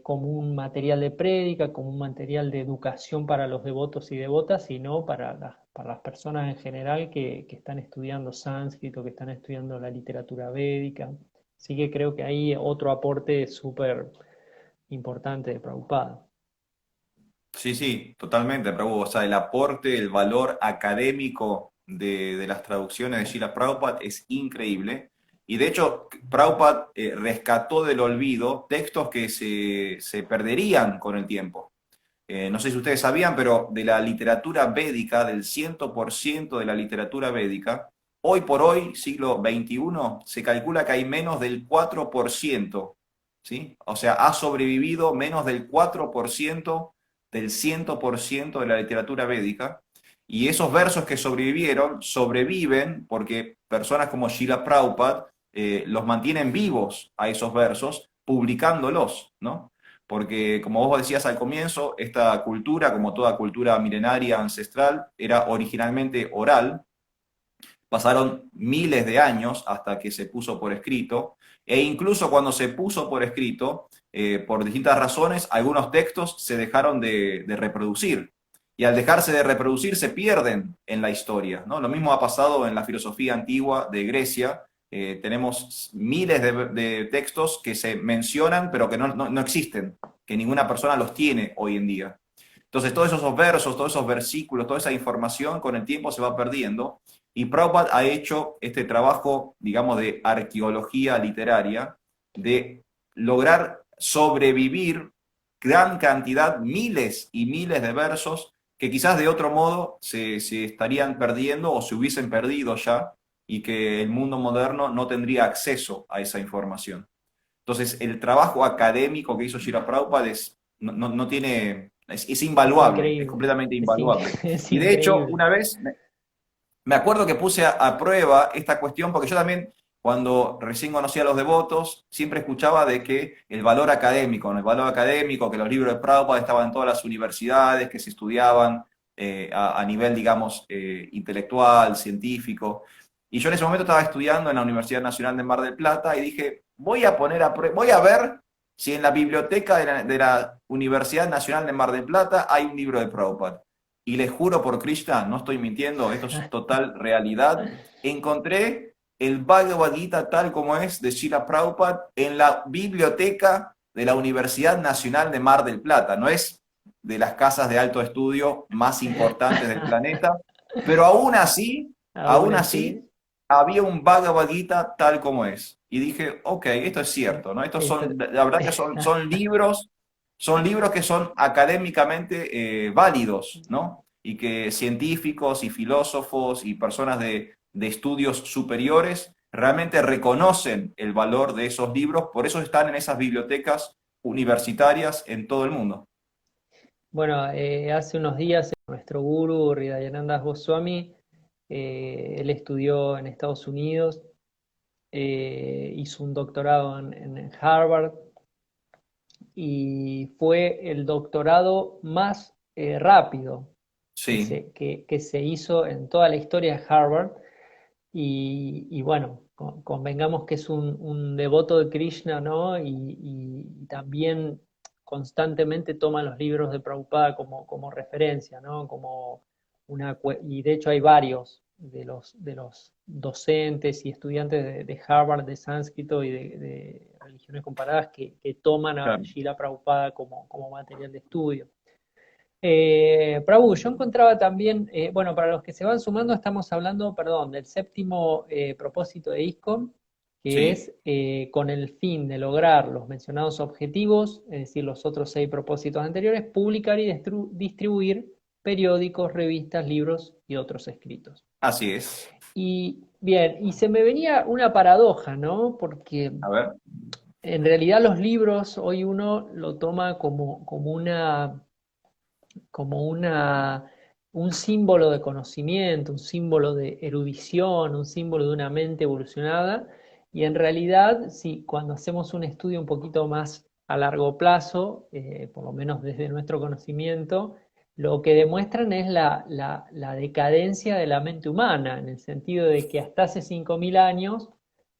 como un material de prédica, como un material de educación para los devotos y devotas, sino para las personas en general que están estudiando sánscrito, que están estudiando la literatura védica. Así que creo que ahí otro aporte súper importante de Prabhupada. Sí, sí, totalmente, Prabhu. O sea, el aporte, el valor académico de las traducciones de Srila Prabhupada es increíble. Y de hecho, Prabhupada rescató del olvido textos que se perderían con el tiempo. No sé si ustedes sabían, pero de la literatura védica, del 100% de la literatura védica, hoy por hoy, siglo XXI, se calcula que hay menos del 4%, ¿sí? O sea, ha sobrevivido menos del 4% del 100% de la literatura védica. Y esos versos que sobrevivieron, sobreviven porque personas como Srila Prabhupada los mantienen vivos a esos versos, publicándolos, ¿no? Porque como vos decías al comienzo, esta cultura, como toda cultura milenaria ancestral, era originalmente oral, pasaron miles de años hasta que se puso por escrito, e incluso cuando se puso por escrito, por distintas razones, algunos textos se dejaron de reproducir. Y al dejarse de reproducir se pierden en la historia, ¿no? Lo mismo ha pasado en la filosofía antigua de Grecia. Tenemos miles de textos que se mencionan, pero que no existen, que ninguna persona los tiene hoy en día. Entonces, todos esos versos, todos esos versículos, toda esa información con el tiempo se va perdiendo. Y Prabhupada ha hecho este trabajo, digamos, de arqueología literaria, de lograr sobrevivir gran cantidad, miles y miles de versos que quizás de otro modo se estarían perdiendo o se hubiesen perdido ya y que el mundo moderno no tendría acceso a esa información. Entonces, el trabajo académico que hizo Srila Prabhupada no tiene, es Es invaluable, es increíble, completamente invaluable. es Y de hecho, increíble. una vez me acuerdo que puse a prueba esta cuestión, porque yo también, cuando recién conocía a los devotos, siempre escuchaba de que el valor académico, ¿no? El valor académico, que los libros de Prabhupada estaban en todas las universidades, que se estudiaban a nivel, digamos, intelectual, científico. Y yo en ese momento estaba estudiando en la Universidad Nacional de Mar del Plata y dije, voy a ver si en la biblioteca de la Universidad Nacional de Mar del Plata hay un libro de Prabhupada. Y les juro por Krishna, no estoy mintiendo, esto es total realidad. Encontré el Bhagavad Gita tal como es de Srila Prabhupada en la biblioteca de la Universidad Nacional de Mar del Plata. No es de las casas de alto estudio más importantes del planeta, pero Aún aún así, así, había un Bhagavad Gita tal como es. Y dije, ok, esto es cierto, ¿no? Estos esto, son, la verdad que son libros que son académicamente válidos, ¿no? Y que científicos y filósofos y personas de estudios superiores realmente reconocen el valor de esos libros, por eso están en esas bibliotecas universitarias en todo el mundo. bueno, hace unos días nuestro gurú Hridayananda Goswami, él estudió en Estados Unidos, hizo un doctorado en Harvard y fue el doctorado más rápido Sí, que se hizo en toda la historia de Harvard. Y bueno, convengamos que es un devoto de Krishna, ¿no? Y también constantemente toma los libros de Prabhupada como referencia, ¿no? Y de hecho hay varios de los docentes y estudiantes de Harvard de sánscrito y de religiones comparadas que toman a claro. Srila Prabhupada como material de estudio. Prabhu, yo encontraba también, bueno, para los que se van sumando, estamos hablando, perdón, del séptimo propósito de ISKCON, que Sí, es con el fin de lograr los mencionados objetivos, es decir, los otros 6 propósitos anteriores, publicar y distribuir periódicos, revistas, libros y otros escritos. así es. Y bien, y se me venía una paradoja, ¿no? Porque A ver, en realidad los libros hoy uno lo toma como un símbolo de conocimiento, un símbolo de erudición, un símbolo de una mente evolucionada. Y en realidad, sí, cuando hacemos un estudio un poquito más a largo plazo, por lo menos desde nuestro conocimiento, lo que demuestran es la decadencia de la mente humana, en el sentido de que hasta hace 5.000 años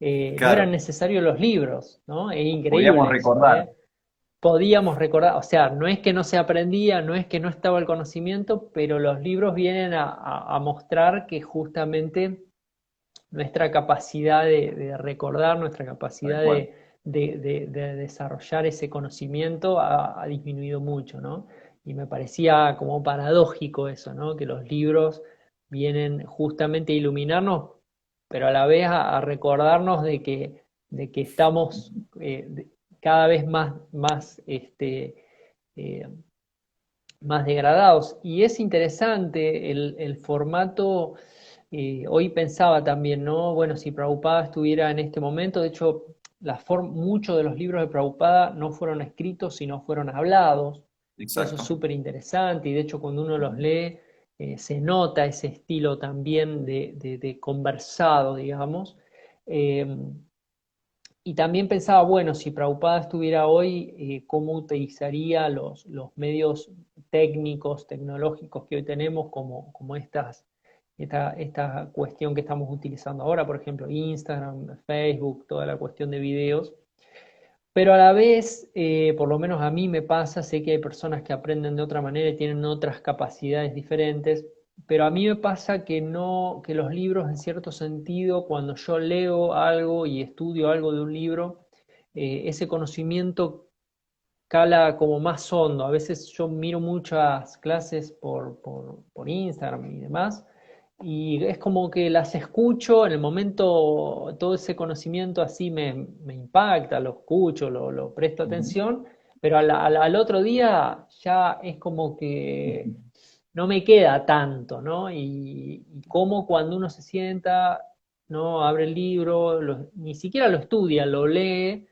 no eran claro, necesarios los libros, ¿no? Es podríamos increíble eso, recordar. ¿eh? Podíamos recordar, o sea, no es que no se aprendía, no es que no estaba el conocimiento, pero los libros vienen a mostrar que justamente nuestra capacidad de recordar, nuestra Tal capacidad cual. de desarrollar ese conocimiento ha disminuido mucho, ¿no? Y me parecía como paradójico eso, ¿no? Que los libros vienen justamente a iluminarnos, pero a la vez a recordarnos de que estamos cada vez eh, más degradados. Y es interesante el formato. Hoy pensaba también, ¿no? Bueno, si Prabhupada estuviera en este momento, de hecho, muchos de los libros de Prabhupada no fueron escritos, sino fueron hablados. Eso es Exacto. súper interesante y de hecho cuando uno los lee se nota ese estilo también de conversado, digamos. Eh, y también pensaba, bueno, si Prabhupada estuviera hoy, ¿cómo utilizaría los medios técnicos, tecnológicos que hoy tenemos, como esta cuestión que estamos utilizando ahora, por ejemplo, Instagram, Facebook, toda la cuestión de videos? Pero a la vez, por lo menos a mí me pasa, sé que hay personas que aprenden de otra manera y tienen otras capacidades diferentes, pero a mí me pasa que no, que los libros en cierto sentido, cuando yo leo algo y estudio algo de un libro, ese conocimiento cala como más hondo. A veces yo miro muchas clases por Instagram y demás, y es como que las escucho, en el momento todo ese conocimiento así me impacta, lo escucho, lo presto Ujú. atención, pero al otro día ya es como que no me queda tanto, ¿no? Y como cuando uno se sienta, ¿no? Abre el libro, ni siquiera lo estudia, lo lee,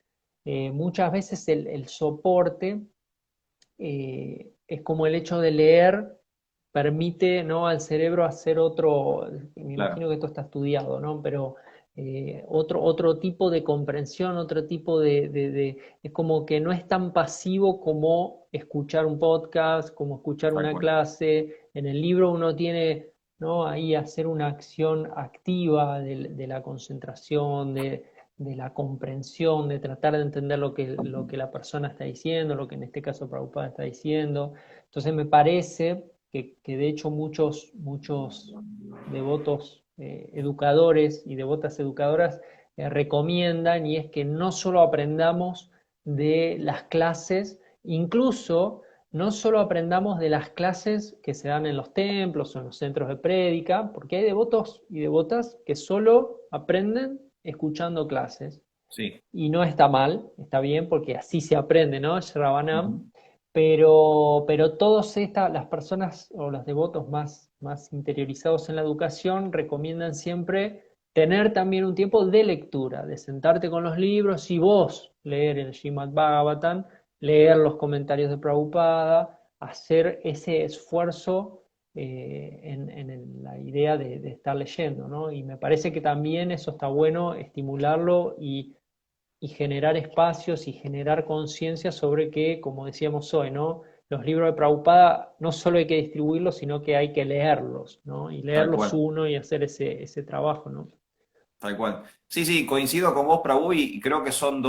muchas veces el soporte es como el hecho de leer permite, ¿no?, al cerebro hacer otro, me Claro, imagino que esto está estudiado, ¿no? Pero otro tipo de comprensión, otro tipo es como que no es tan pasivo como escuchar un podcast, como escuchar tal una cual. clase. En el libro uno tiene, ¿no?, ahí hacer una acción activa de la concentración, de la comprensión, de tratar de entender lo que la persona está diciendo, lo que en este caso Prabhupada está diciendo. Entonces me parece que de hecho muchos devotos educadores y devotas educadoras recomiendan, y es que no solo aprendamos de las clases, incluso no solo aprendamos de las clases que se dan en los templos o en los centros de prédica, porque hay devotos y devotas que solo aprenden escuchando clases. Sí. Y no está mal, está bien, porque así se aprende, ¿no? Shravanam. Ujú. Pero todas las personas o los devotos más interiorizados en la educación recomiendan siempre tener también un tiempo de lectura, de sentarte con los libros y vos leer el Srimad Bhagavatam, leer los comentarios de Prabhupada, hacer ese esfuerzo en la idea de estar leyendo, ¿no? Y me parece que también eso está bueno, estimularlo y generar espacios y generar conciencia sobre que, como decíamos hoy, ¿no?, los libros de Prabhupada no solo hay que distribuirlos, sino que hay que leerlos, ¿no? Y Tal leerlos cual. uno y hacer ese trabajo, ¿no? Tal cual. Sí, sí, coincido con vos, Prabhu, y creo que son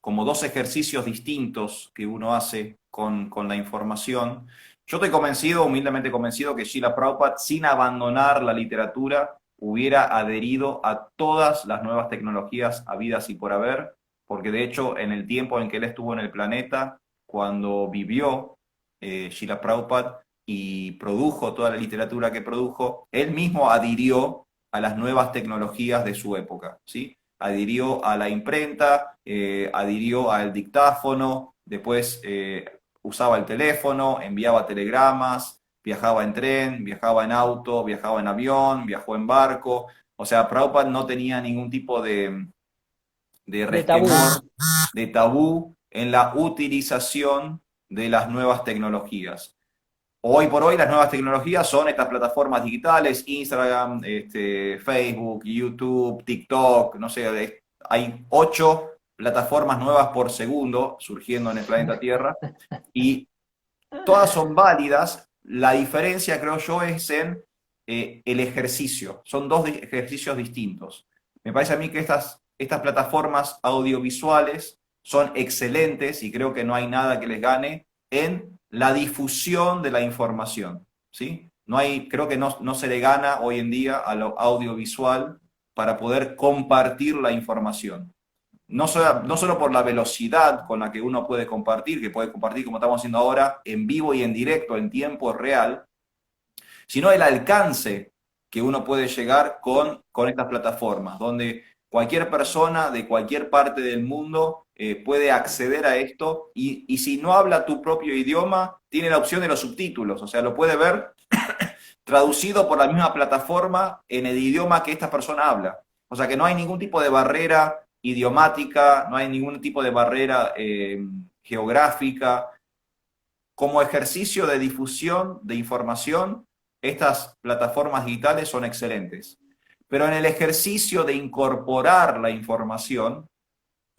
como dos ejercicios distintos que uno hace con la información. Yo estoy convencido, humildemente convencido, que Srila Prabhupada, sin abandonar la literatura, hubiera adherido a todas las nuevas tecnologías habidas y por haber, porque de hecho, en el tiempo en que él estuvo en el planeta, cuando vivió Srila Prabhupada y produjo toda la literatura que produjo, él mismo adhirió a las nuevas tecnologías de su época, ¿sí? Adhirió a la imprenta, adhirió al dictáfono, después usaba el teléfono, enviaba telegramas, viajaba en tren, viajaba en auto, viajaba en avión, viajó en barco. O sea, Prabhupada no tenía ningún tipo de De tabú. resquemor, de tabú en la utilización de las nuevas tecnologías. Hoy por hoy las nuevas tecnologías son estas plataformas digitales, Instagram, Facebook, YouTube, TikTok, no sé, hay 8 plataformas nuevas por segundo surgiendo en el planeta Tierra y todas son válidas. La diferencia, creo yo, es en el ejercicio. Son dos ejercicios distintos. Me parece a mí que estas plataformas audiovisuales son excelentes y creo que no hay nada que les gane en la difusión de la información. ¿Sí? No hay, creo que no se le gana hoy en día a lo audiovisual para poder compartir la información. No solo por la velocidad con la que uno puede compartir, que puede compartir como estamos haciendo ahora, en vivo y en directo, en tiempo real, sino el alcance que uno puede llegar con estas plataformas, donde cualquier persona de cualquier parte del mundo puede acceder a esto y si no habla tu propio idioma, tiene la opción de los subtítulos, o sea, lo puede ver traducido por la misma plataforma en el idioma que esta persona habla. O sea que no hay ningún tipo de barrera idiomática, no hay ningún tipo de barrera geográfica. Como ejercicio de difusión de información, estas plataformas digitales son excelentes. Pero en el ejercicio de incorporar la información,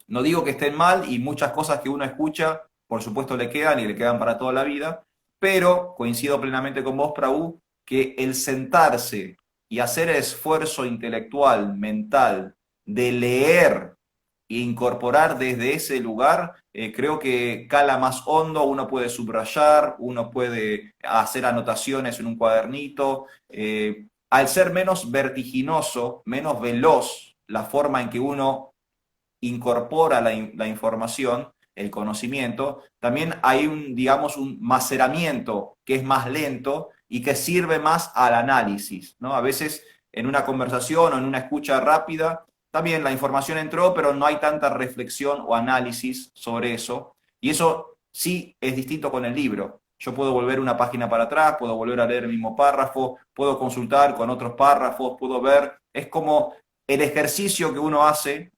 no digo que estén mal y muchas cosas que uno escucha, por supuesto, le quedan y le quedan para toda la vida, pero coincido plenamente con vos, Prabhu, que el sentarse y hacer el esfuerzo intelectual, mental, de leer e incorporar desde ese lugar, creo que cala más hondo, uno puede subrayar, uno puede hacer anotaciones en un cuadernito, al ser menos vertiginoso, menos veloz la forma en que uno incorpora la información, el conocimiento, también hay digamos, un maceramiento que es más lento y que sirve más al análisis, ¿no? A veces en una conversación o en una escucha rápida, también la información entró, pero no hay tanta reflexión o análisis sobre eso. Y eso sí es distinto con el libro. Yo puedo volver una página para atrás, puedo volver a leer el mismo párrafo, puedo consultar con otros párrafos, puedo ver. Es como el ejercicio que uno hace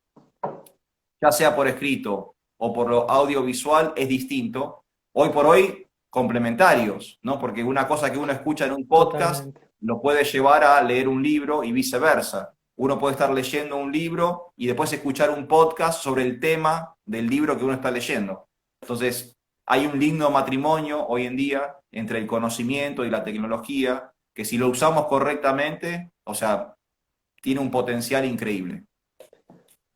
ya sea por escrito o por lo audiovisual, es distinto. Hoy por hoy, complementarios, ¿no? Porque una cosa que uno escucha en un podcast Totalmente. lo puede llevar a leer un libro y viceversa. Uno puede estar leyendo un libro y después escuchar un podcast sobre el tema del libro que uno está leyendo. Entonces, hay un lindo matrimonio hoy en día entre el conocimiento y la tecnología, que si lo usamos correctamente, o sea, tiene un potencial increíble.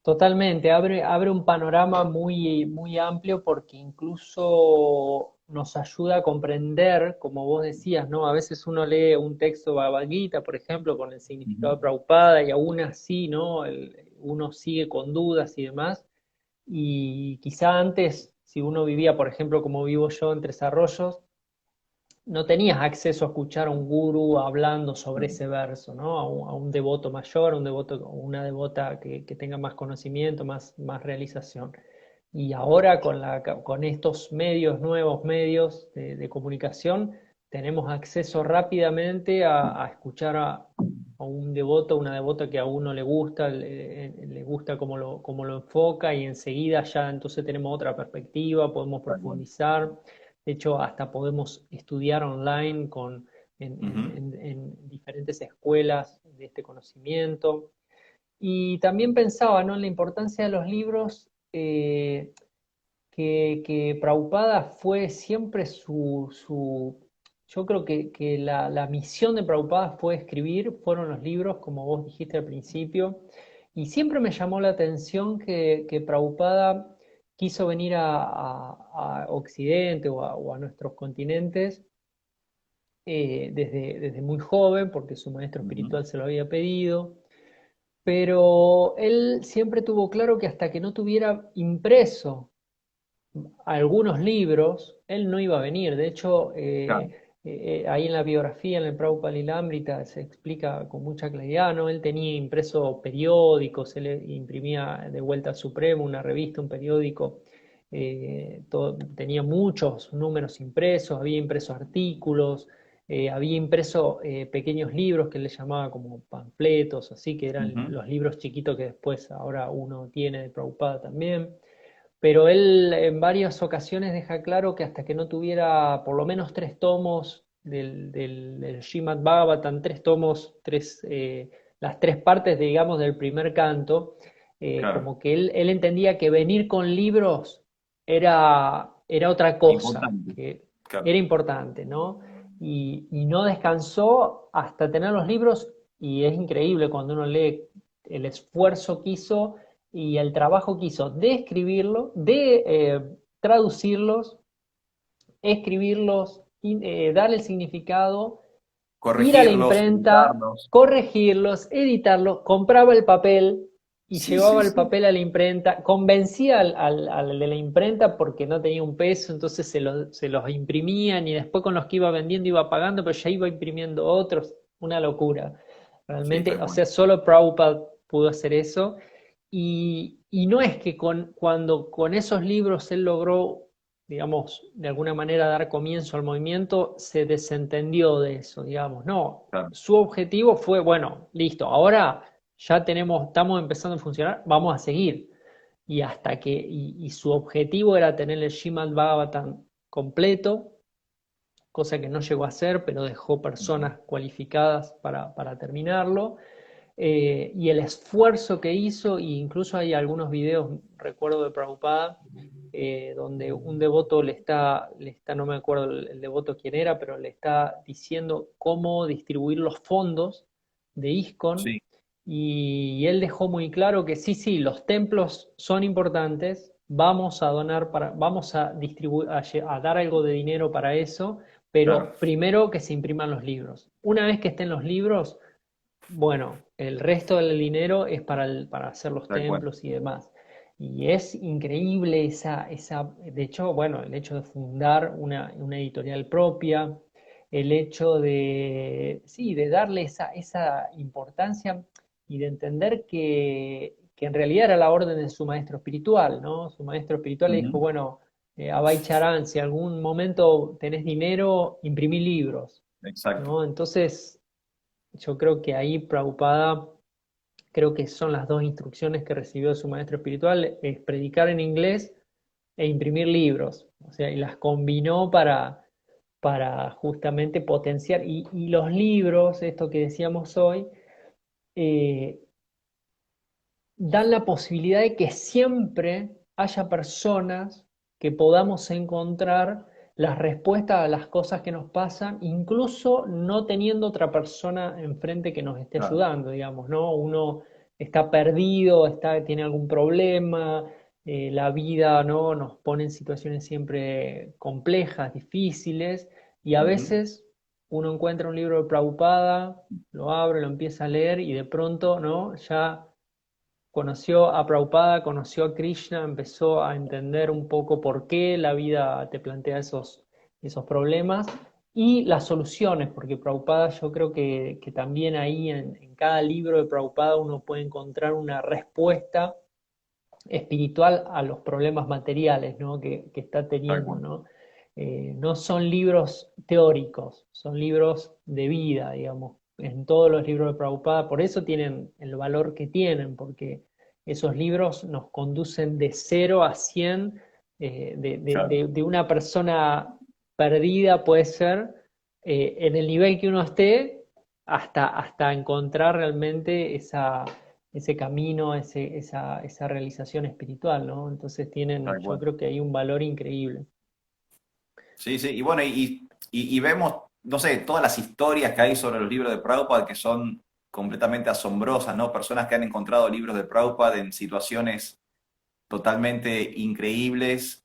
Totalmente, abre un panorama muy, muy amplio porque incluso nos ayuda a comprender, como vos decías, ¿no? A veces uno lee un texto Bhagavad Gita, por ejemplo, con el significado Ujú, de Prabhupada y aún así, ¿no? Uno sigue con dudas y demás. Y quizá antes, si uno vivía, por ejemplo, como vivo yo en Tres Arroyos, no tenías acceso a escuchar a un gurú hablando sobre ese verso, ¿no? A un devoto mayor, a un devoto, una devota que tenga más conocimiento, más realización. Y ahora con estos nuevos medios de comunicación, tenemos acceso rápidamente a escuchar a un devoto, una devota que a uno le gusta, le gusta cómo lo enfoca y enseguida ya entonces tenemos otra perspectiva, podemos tal cual. profundizar. De hecho, hasta podemos estudiar online Ujú, en diferentes escuelas de este conocimiento. Y también pensaba, ¿no?, en la importancia de los libros, que Prabhupada fue siempre yo creo que la misión de Prabhupada fue escribir, fueron los libros, como vos dijiste al principio, y siempre me llamó la atención que Prabhupada quiso venir a Occidente o a nuestros continentes desde muy joven, porque su maestro ujú. espiritual se lo había pedido, pero él siempre tuvo claro que hasta que no tuviera impreso algunos libros, él no iba a venir. De hecho, Claro. ahí en la biografía, en el Prabhupada Lilamrita, se explica con mucha claridad, ¿no? Él tenía impreso periódicos, él imprimía de vuelta al Supremo, una revista, un periódico, tenía muchos números impresos, había impreso artículos, había impreso pequeños libros que él le llamaba como panfletos, así que eran Ujú. los libros chiquitos que después ahora uno tiene de Prabhupada también. Pero él en varias ocasiones deja claro que hasta que no tuviera por lo menos tres tomos del Srimad Bhagavatam, tres tomos, las tres partes, digamos, del primer canto, Claro. como que él entendía que venir con libros era otra cosa, Importante. que Claro. era importante, ¿no? Y no descansó hasta tener los libros, y es increíble cuando uno lee el esfuerzo que hizo y el trabajo que hizo de escribirlo, de traducirlos, escribirlos, dar el significado, ir a la Corregirlos, imprenta, editarlos. corregirlos, editarlos, compraba el papel y Sí, llevaba sí, el sí. papel a la imprenta, convencía al de la imprenta porque no tenía un peso, entonces se los imprimían y después con los que iba vendiendo iba pagando, pero ya iba imprimiendo otros, una locura. Sí, Realmente, tal o cual. sea, solo Prabhupada pudo hacer eso. Y no es que cuando con esos libros él logró, digamos, de alguna manera dar comienzo al movimiento, se desentendió de eso, digamos. No, Claro. su objetivo fue, bueno, listo, ahora ya estamos empezando a funcionar, vamos a seguir. Y su objetivo era tener el Srimad Bhagavatam completo, cosa que no llegó a hacer, pero dejó Ujú, personas cualificadas para terminarlo. Y el esfuerzo que hizo, e incluso hay algunos videos, recuerdo de Prabhupada, donde un devoto no me acuerdo el devoto quién era, pero le está diciendo cómo distribuir los fondos de ISKCON, sí, y él dejó muy claro que sí, sí, los templos son importantes, vamos a donar vamos a distribuir, a dar algo de dinero para eso, claro. pero primero que se impriman los libros. Una vez que estén los libros, bueno, el resto del dinero es para hacer los Tal cual. templos y demás. Y es increíble de hecho, bueno, el hecho de fundar una editorial propia, el hecho sí, de darle esa importancia y de entender que en realidad era la orden de su maestro espiritual, ¿no? Su maestro espiritual le dijo, Ujú, bueno, Abhay Charan, si algún momento tenés dinero, imprimí libros, exacto. ¿no? Entonces, yo creo que ahí Prabhupada creo que son las dos instrucciones que recibió de su maestro espiritual, es predicar en inglés e imprimir libros. O sea, y las combinó para justamente potenciar. Y los libros, esto que decíamos hoy, eh, dan la posibilidad de que siempre haya personas que podamos encontrar las respuestas a las cosas que nos pasan, incluso no teniendo otra persona enfrente que nos esté Claro, ayudando, digamos, ¿no? Uno está perdido, tiene algún problema, la vida, ¿no? Nos pone en situaciones siempre complejas, difíciles, y a ujú, veces uno encuentra un libro de Prabhupada, lo abre, lo empieza a leer y de pronto, ¿no? Ya conoció a Prabhupada, conoció a Krishna, empezó a entender un poco por qué la vida te plantea esos problemas y las soluciones, porque Prabhupada yo creo que también ahí en cada libro de Prabhupada uno puede encontrar una respuesta espiritual a los problemas materiales, ¿no? que está tal teniendo, cual. ¿no? No son libros teóricos, son libros de vida, digamos, en todos los libros de Prabhupada, por eso tienen el valor que tienen, porque esos libros nos conducen de 0 a 100, Claro, de una persona perdida puede ser, en el nivel que uno esté, hasta encontrar realmente ese camino, esa realización espiritual, ¿no? Entonces tienen, tal yo cual. creo que hay un valor increíble. Sí, sí, y bueno, y vemos, no sé, todas las historias que hay sobre los libros de Prabhupada que son completamente asombrosas, ¿no? Personas que han encontrado libros de Prabhupada en situaciones totalmente increíbles,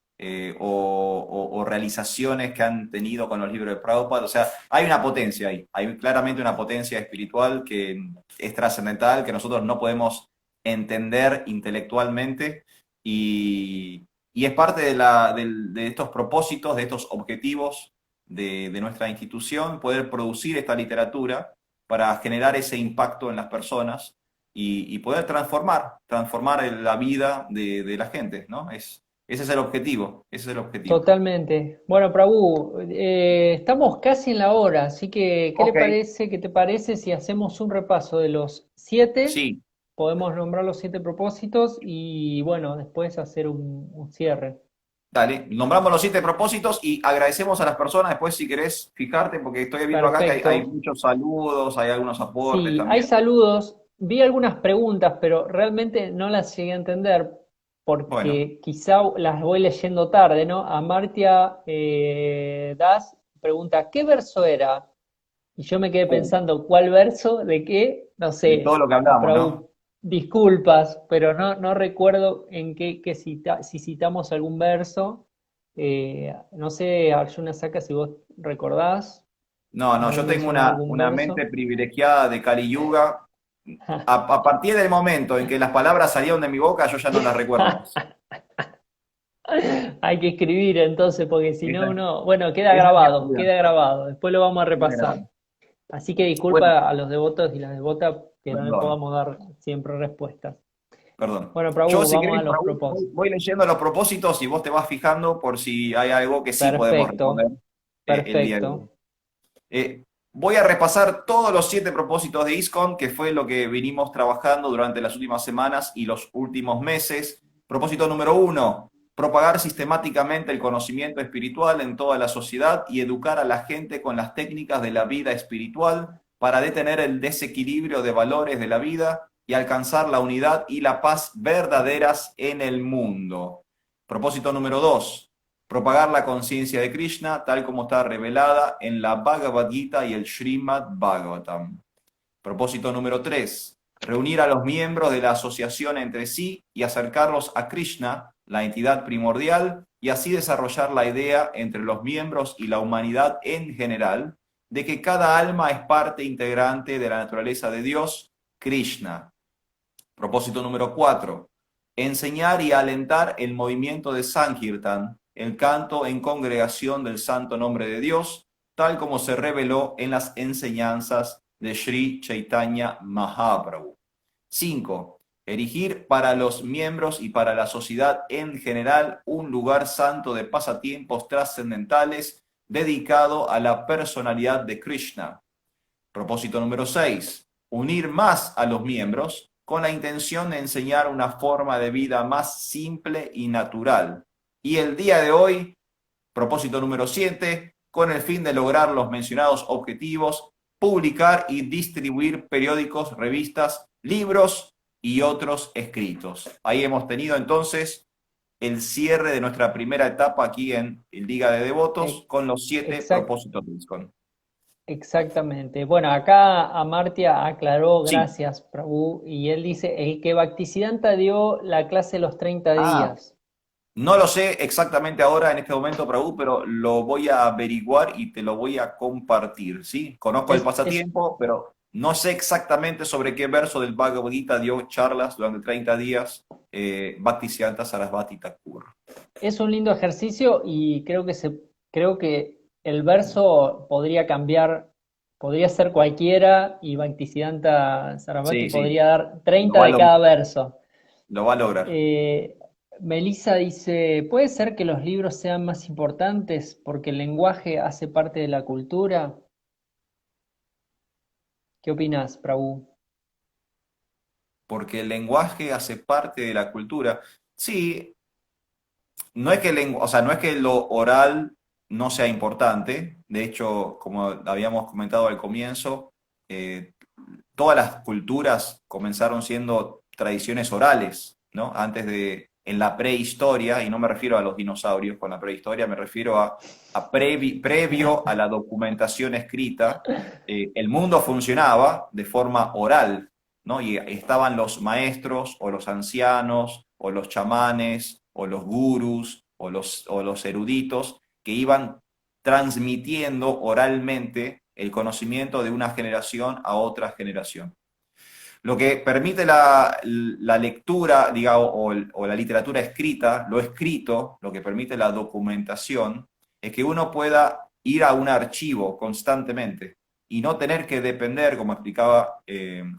o realizaciones que han tenido con los libros de Prabhupada. O sea, hay una potencia ahí, hay claramente una potencia espiritual que es trascendental, que nosotros no podemos entender intelectualmente y es parte de estos propósitos, de estos objetivos de nuestra institución, poder producir esta literatura para generar ese impacto en las personas y poder transformar la vida de la gente, ¿no? Ese es el objetivo, ese es el objetivo. Totalmente. Bueno, Prabhu, estamos casi en la hora, así que, ¿qué le Ok, parece? ¿Qué te parece si hacemos un repaso de los 7? sí, Podemos nombrar los 7 propósitos y, bueno, después hacer un cierre. dale, nombramos los 7 propósitos y agradecemos a las personas después si querés fijarte, porque estoy viendo acá que hay Perfecto. muchos saludos, hay algunos aportes Sí, hay también. saludos. Vi algunas preguntas, pero realmente no las llegué a entender Bueno, porque quizá las voy leyendo tarde, ¿no? Amartya Das pregunta, ¿qué verso era? Y yo me quedé uh, pensando, ¿cuál verso? ¿De qué? No de todo sé, lo que hablamos, ¿no? Prabhu, disculpas, pero no recuerdo en si citamos algún verso. No sé, Arjuna Saka, si vos recordás, No, no, haber yo tengo mencionado algún una mente verso. privilegiada de Kali Yuga. A partir del momento en que las palabras salieron de mi boca, yo ya no las recuerdo más. Hay que escribir entonces, porque si no Esa, uno, bueno, esa es mi actividad. queda grabado, después lo vamos a Queda repasar. grabado. Así que Bueno, disculpa a los devotos y las devotas que no le perdón, podamos dar siempre respuestas. perdón. Bueno, Yo, Prabhu, si vamos a querés, los Raúl, propósitos. voy leyendo los propósitos y vos te vas fijando por si hay algo que sí podemos responder Perfecto, el día de hoy. perfecto. Voy a repasar todos los 7 propósitos de ISKCON, que fue lo que vinimos trabajando durante las últimas semanas y los últimos meses. Propósito número 1, propagar sistemáticamente el conocimiento espiritual en toda la sociedad y educar a la gente con las técnicas de la vida espiritual para detener el desequilibrio de valores de la vida y alcanzar la unidad y la paz verdaderas en el mundo. Propósito número 2, propagar la conciencia de Krishna tal como está revelada en la Bhagavad Gita y el Srimad Bhagavatam. Propósito número 3, reunir a los miembros de la asociación entre sí y acercarlos a Krishna, la entidad primordial, y así desarrollar la idea entre los miembros y la humanidad en general de que cada alma es parte integrante de la naturaleza de Dios, Krishna. Propósito número 4, enseñar y alentar el movimiento de Sankirtan, el canto en congregación del santo nombre de Dios, tal como se reveló en las enseñanzas de Sri Chaitanya Mahaprabhu. 5, erigir para los miembros y para la sociedad en general un lugar santo de pasatiempos trascendentales dedicado a la personalidad de Krishna. Propósito número 6, unir más a los miembros con la intención de enseñar una forma de vida más simple y natural. Y el día de hoy, propósito número 7, con el fin de lograr los mencionados objetivos, publicar y distribuir periódicos, revistas, libros y otros escritos. Ahí hemos tenido entonces el cierre de nuestra primera etapa aquí en Liga de Devotos con los 7 Exact- propósitos de ISKCON. exactamente. Bueno, acá Amartya aclaró, Sí. gracias, Prabhu, y él dice, el que Bhaktisiddhanta dio la clase los 30 Ah, días. no lo sé exactamente ahora en este momento, Prabhu, pero lo voy a averiguar y te lo voy a compartir, ¿sí? Conozco el Es pasatiempo, pero no sé exactamente sobre qué verso del Bhagavad Gita dio charlas durante 30 días Bhaktisiddhanta Sarasvati Thakur. Es un lindo ejercicio y creo que el verso podría cambiar, podría ser cualquiera y Bhaktisiddhanta Sarasvati Sí, sí, podría dar lo 30 va a, de cada verso. lo va a lograr. Eh, Melissa dice, ¿puede ser que los libros sean más importantes porque el lenguaje hace parte de la cultura? ¿Qué opinas, Prabhu? Porque el lenguaje hace parte de la cultura. Sí, no es que o sea, no es que lo oral no sea importante. De hecho, como habíamos comentado al comienzo, todas las culturas comenzaron siendo tradiciones orales, ¿no? En la prehistoria, y no me refiero a los dinosaurios con la prehistoria, me refiero previo a la documentación escrita, el mundo funcionaba de forma oral, ¿no? Y estaban los maestros o los ancianos o los chamanes o los gurús o los eruditos que iban transmitiendo oralmente el conocimiento de una generación a otra generación. Lo que permite la lectura, digamos, o la literatura escrita, lo escrito, lo que permite la documentación, es que uno pueda ir a un archivo constantemente y no tener que depender, como explicaba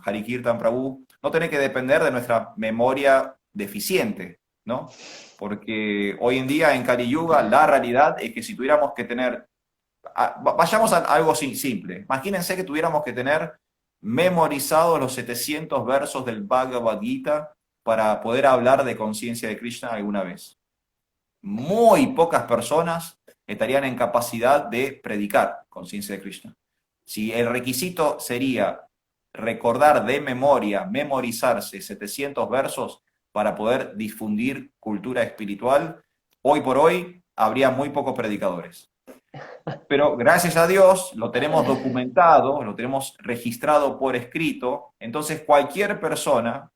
Harikirtan Prabhu, no tener que depender de nuestra memoria deficiente, ¿no? Porque hoy en día en Kali Yuga la realidad es que si tuviéramos que tener vayamos a algo simple. Imagínense que tuviéramos que tener memorizados los 700 versos del Bhagavad Gita para poder hablar de conciencia de Krishna alguna vez. Muy pocas personas estarían en capacidad de predicar conciencia de Krishna. Si el requisito sería recordar de memoria, memorizarse 700 versos para poder difundir cultura espiritual, hoy por hoy habría muy pocos predicadores. Pero gracias a Dios lo tenemos documentado, lo tenemos registrado por escrito, entonces cualquier persona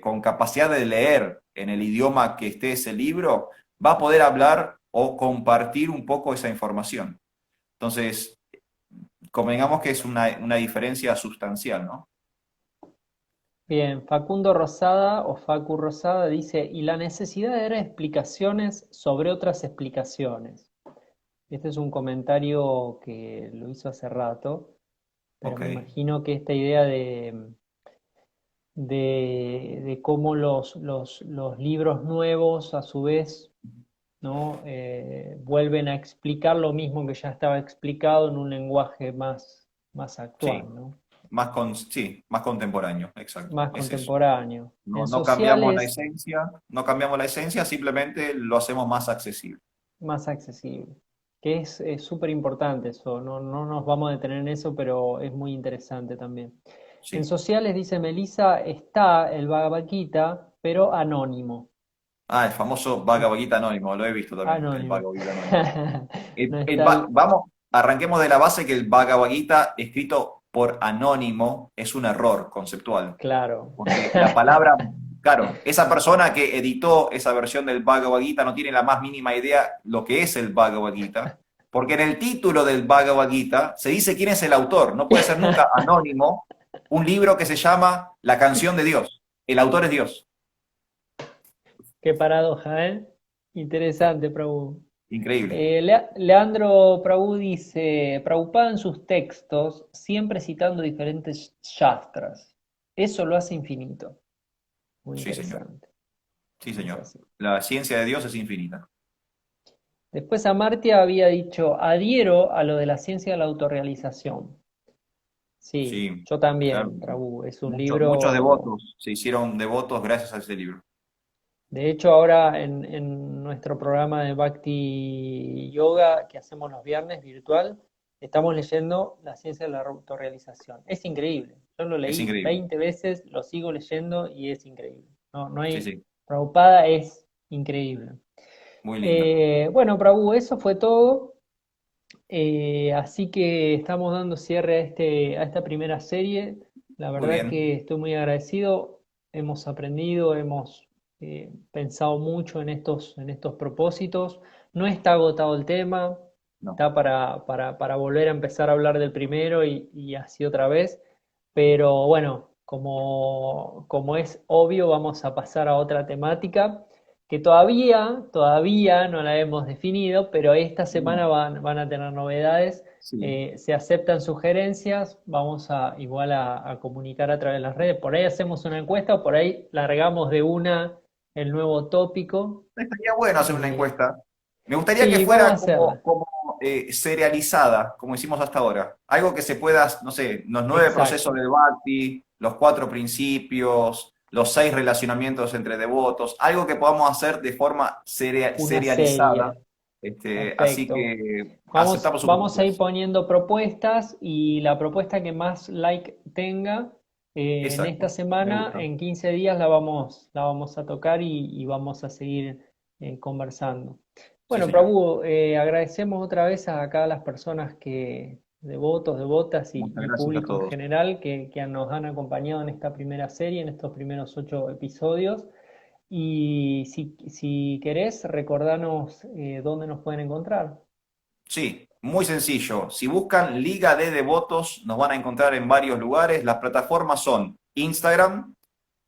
con capacidad de leer en el idioma que esté ese libro va a poder hablar o compartir un poco esa información. Entonces, convengamos que es una diferencia sustancial, ¿no? Bien, Facundo Rosada o Facu Rosada dice, y la necesidad de dar explicaciones sobre otras explicaciones. Este es un comentario que lo hizo hace rato, pero Ok, me imagino que esta idea de cómo los libros nuevos a su vez, ¿no? Vuelven a explicar lo mismo que ya estaba explicado en un lenguaje más sí, actual, ¿no? sí, más contemporáneo, exacto, Más es eso. contemporáneo. No, En no cambiamos la sociales, esencia, no cambiamos la esencia, simplemente lo hacemos más accesible. más accesible. Que es súper importante eso, no nos vamos a detener en eso, pero es muy interesante también. En Sí. sociales, dice Melissa, está el Bhagavad Gita, pero anónimo. Ah, el famoso Bhagavad Gita anónimo, lo he visto también, el Anónimo. Bhagavad Gita anónimo. No está Vamos, arranquemos de la base que el Bhagavad Gita escrito por anónimo es un error conceptual, claro. porque la palabra, claro, esa persona que editó esa versión del Bhagavad Gita no tiene la más mínima idea lo que es el Bhagavad Gita, porque en el título del Bhagavad Gita se dice quién es el autor, no puede ser nunca anónimo un libro que se llama La canción de Dios, el autor es Dios. Qué paradoja, ¿eh? Interesante, Prabhu. Increíble. Leandro Prabhu dice, Prabhupada en sus textos, siempre citando diferentes shastras. Eso lo hace infinito. Muy Sí, señor. interesante. Sí, Es señor. así. La ciencia de Dios es infinita. Después Amartya había dicho, adhiero a lo de la ciencia de la autorrealización. Sí, Sí, yo claro. también, Prabhu. Es un Muchos libro. devotos se hicieron devotos gracias a ese libro. De hecho, ahora en nuestro programa de Bhakti Yoga que hacemos los viernes virtual, estamos leyendo La ciencia de la autorrealización. Es increíble. Yo lo Es leí increíble. 20 veces, lo sigo leyendo y es increíble. No Sí, hay. sí, Prabhupada es increíble. muy lindo. Bueno, Prabhu, eso fue todo. Así que estamos dando cierre a esta primera serie. La Muy verdad bien. que estoy muy agradecido. Hemos aprendido, hemos pensado mucho en estos propósitos. No está agotado el tema, No. está para volver a empezar a hablar del primero y así otra vez. Pero bueno, como es obvio, vamos a pasar a otra temática que todavía no la hemos definido, pero esta semana Mm, van a tener novedades. sí. Se aceptan sugerencias, vamos a igual a comunicar a través de las redes. Por ahí hacemos una encuesta o por ahí largamos de una el nuevo tópico. Estaría bueno hacer una Eh, encuesta. Me gustaría que sí, vamos a fuera como, hacerla. serializada, como hicimos hasta ahora. Algo que se pueda, no sé, los 9 procesos Exacto. del Bhakti, los 4 principios, los 6 relacionamientos entre devotos, algo que podamos hacer de forma Una serializada. serie. Así Perfecto. que Vamos, aceptamos vamos a ir sugerencias. poniendo propuestas y la propuesta que más like tenga en esta Exacto, me semana, gusta. en 15 días la vamos a tocar y vamos a seguir conversando. Sí, Bueno, señor. Prabhu, agradecemos otra vez a cada las personas devotos, devotas Muchas y gracias a público en todos. general que nos han acompañado en esta primera serie, en estos primeros 8 episodios. Y si querés, recordanos dónde nos pueden encontrar. Sí, muy sencillo. Si buscan Liga de Devotos, nos van a encontrar en varios lugares. Las plataformas son Instagram,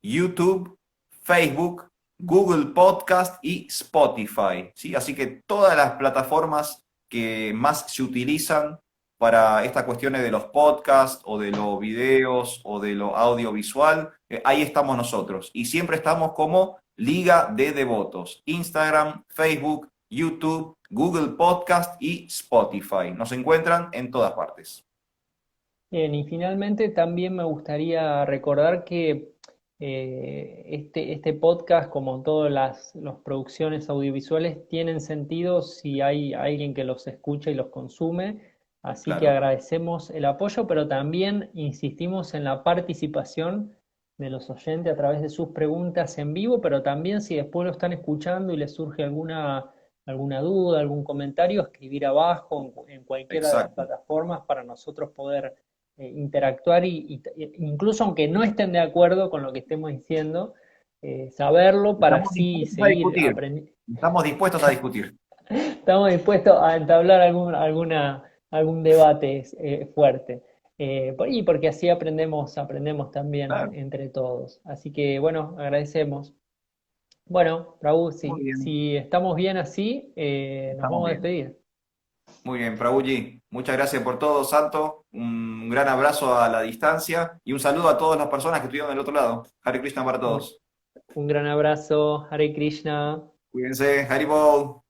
YouTube, Facebook, Google Podcast y Spotify. ¿Sí? Así que todas las plataformas que más se utilizan para estas cuestiones de los podcasts o de los videos o de lo audiovisual, ahí estamos nosotros. Y siempre estamos como Liga de Devotos. Instagram, Facebook, YouTube, Google Podcast y Spotify. Nos encuentran en todas partes. Bien, y finalmente también me gustaría recordar que este podcast, como todas las producciones audiovisuales, tienen sentido si hay alguien que los escucha y los consume. Así que Claro, agradecemos el apoyo, pero también insistimos en la participación de los oyentes a través de sus preguntas en vivo, pero también si después lo están escuchando y les surge alguna duda, algún comentario, escribir abajo en cualquiera de las exacto. plataformas para nosotros poder interactuar incluso aunque no estén de acuerdo con lo que estemos diciendo, saberlo para Estamos así dispuestos a seguir discutir. aprendiendo. Estamos dispuestos a discutir. Estamos dispuestos a entablar algún debate fuerte. Y porque así aprendemos también Claro, entre todos. Así que bueno, agradecemos. Bueno, Raúl, muy bien. si estamos bien así, nos Estamos vamos a bien. despedir. Muy bien, Prabhuji. Muchas gracias por todo, Santo. Un gran abrazo a la distancia y un saludo a todas las personas que estuvieron del otro lado. Hare Krishna para Un, todos. un gran abrazo, Hare Krishna. Cuídense, Haribol.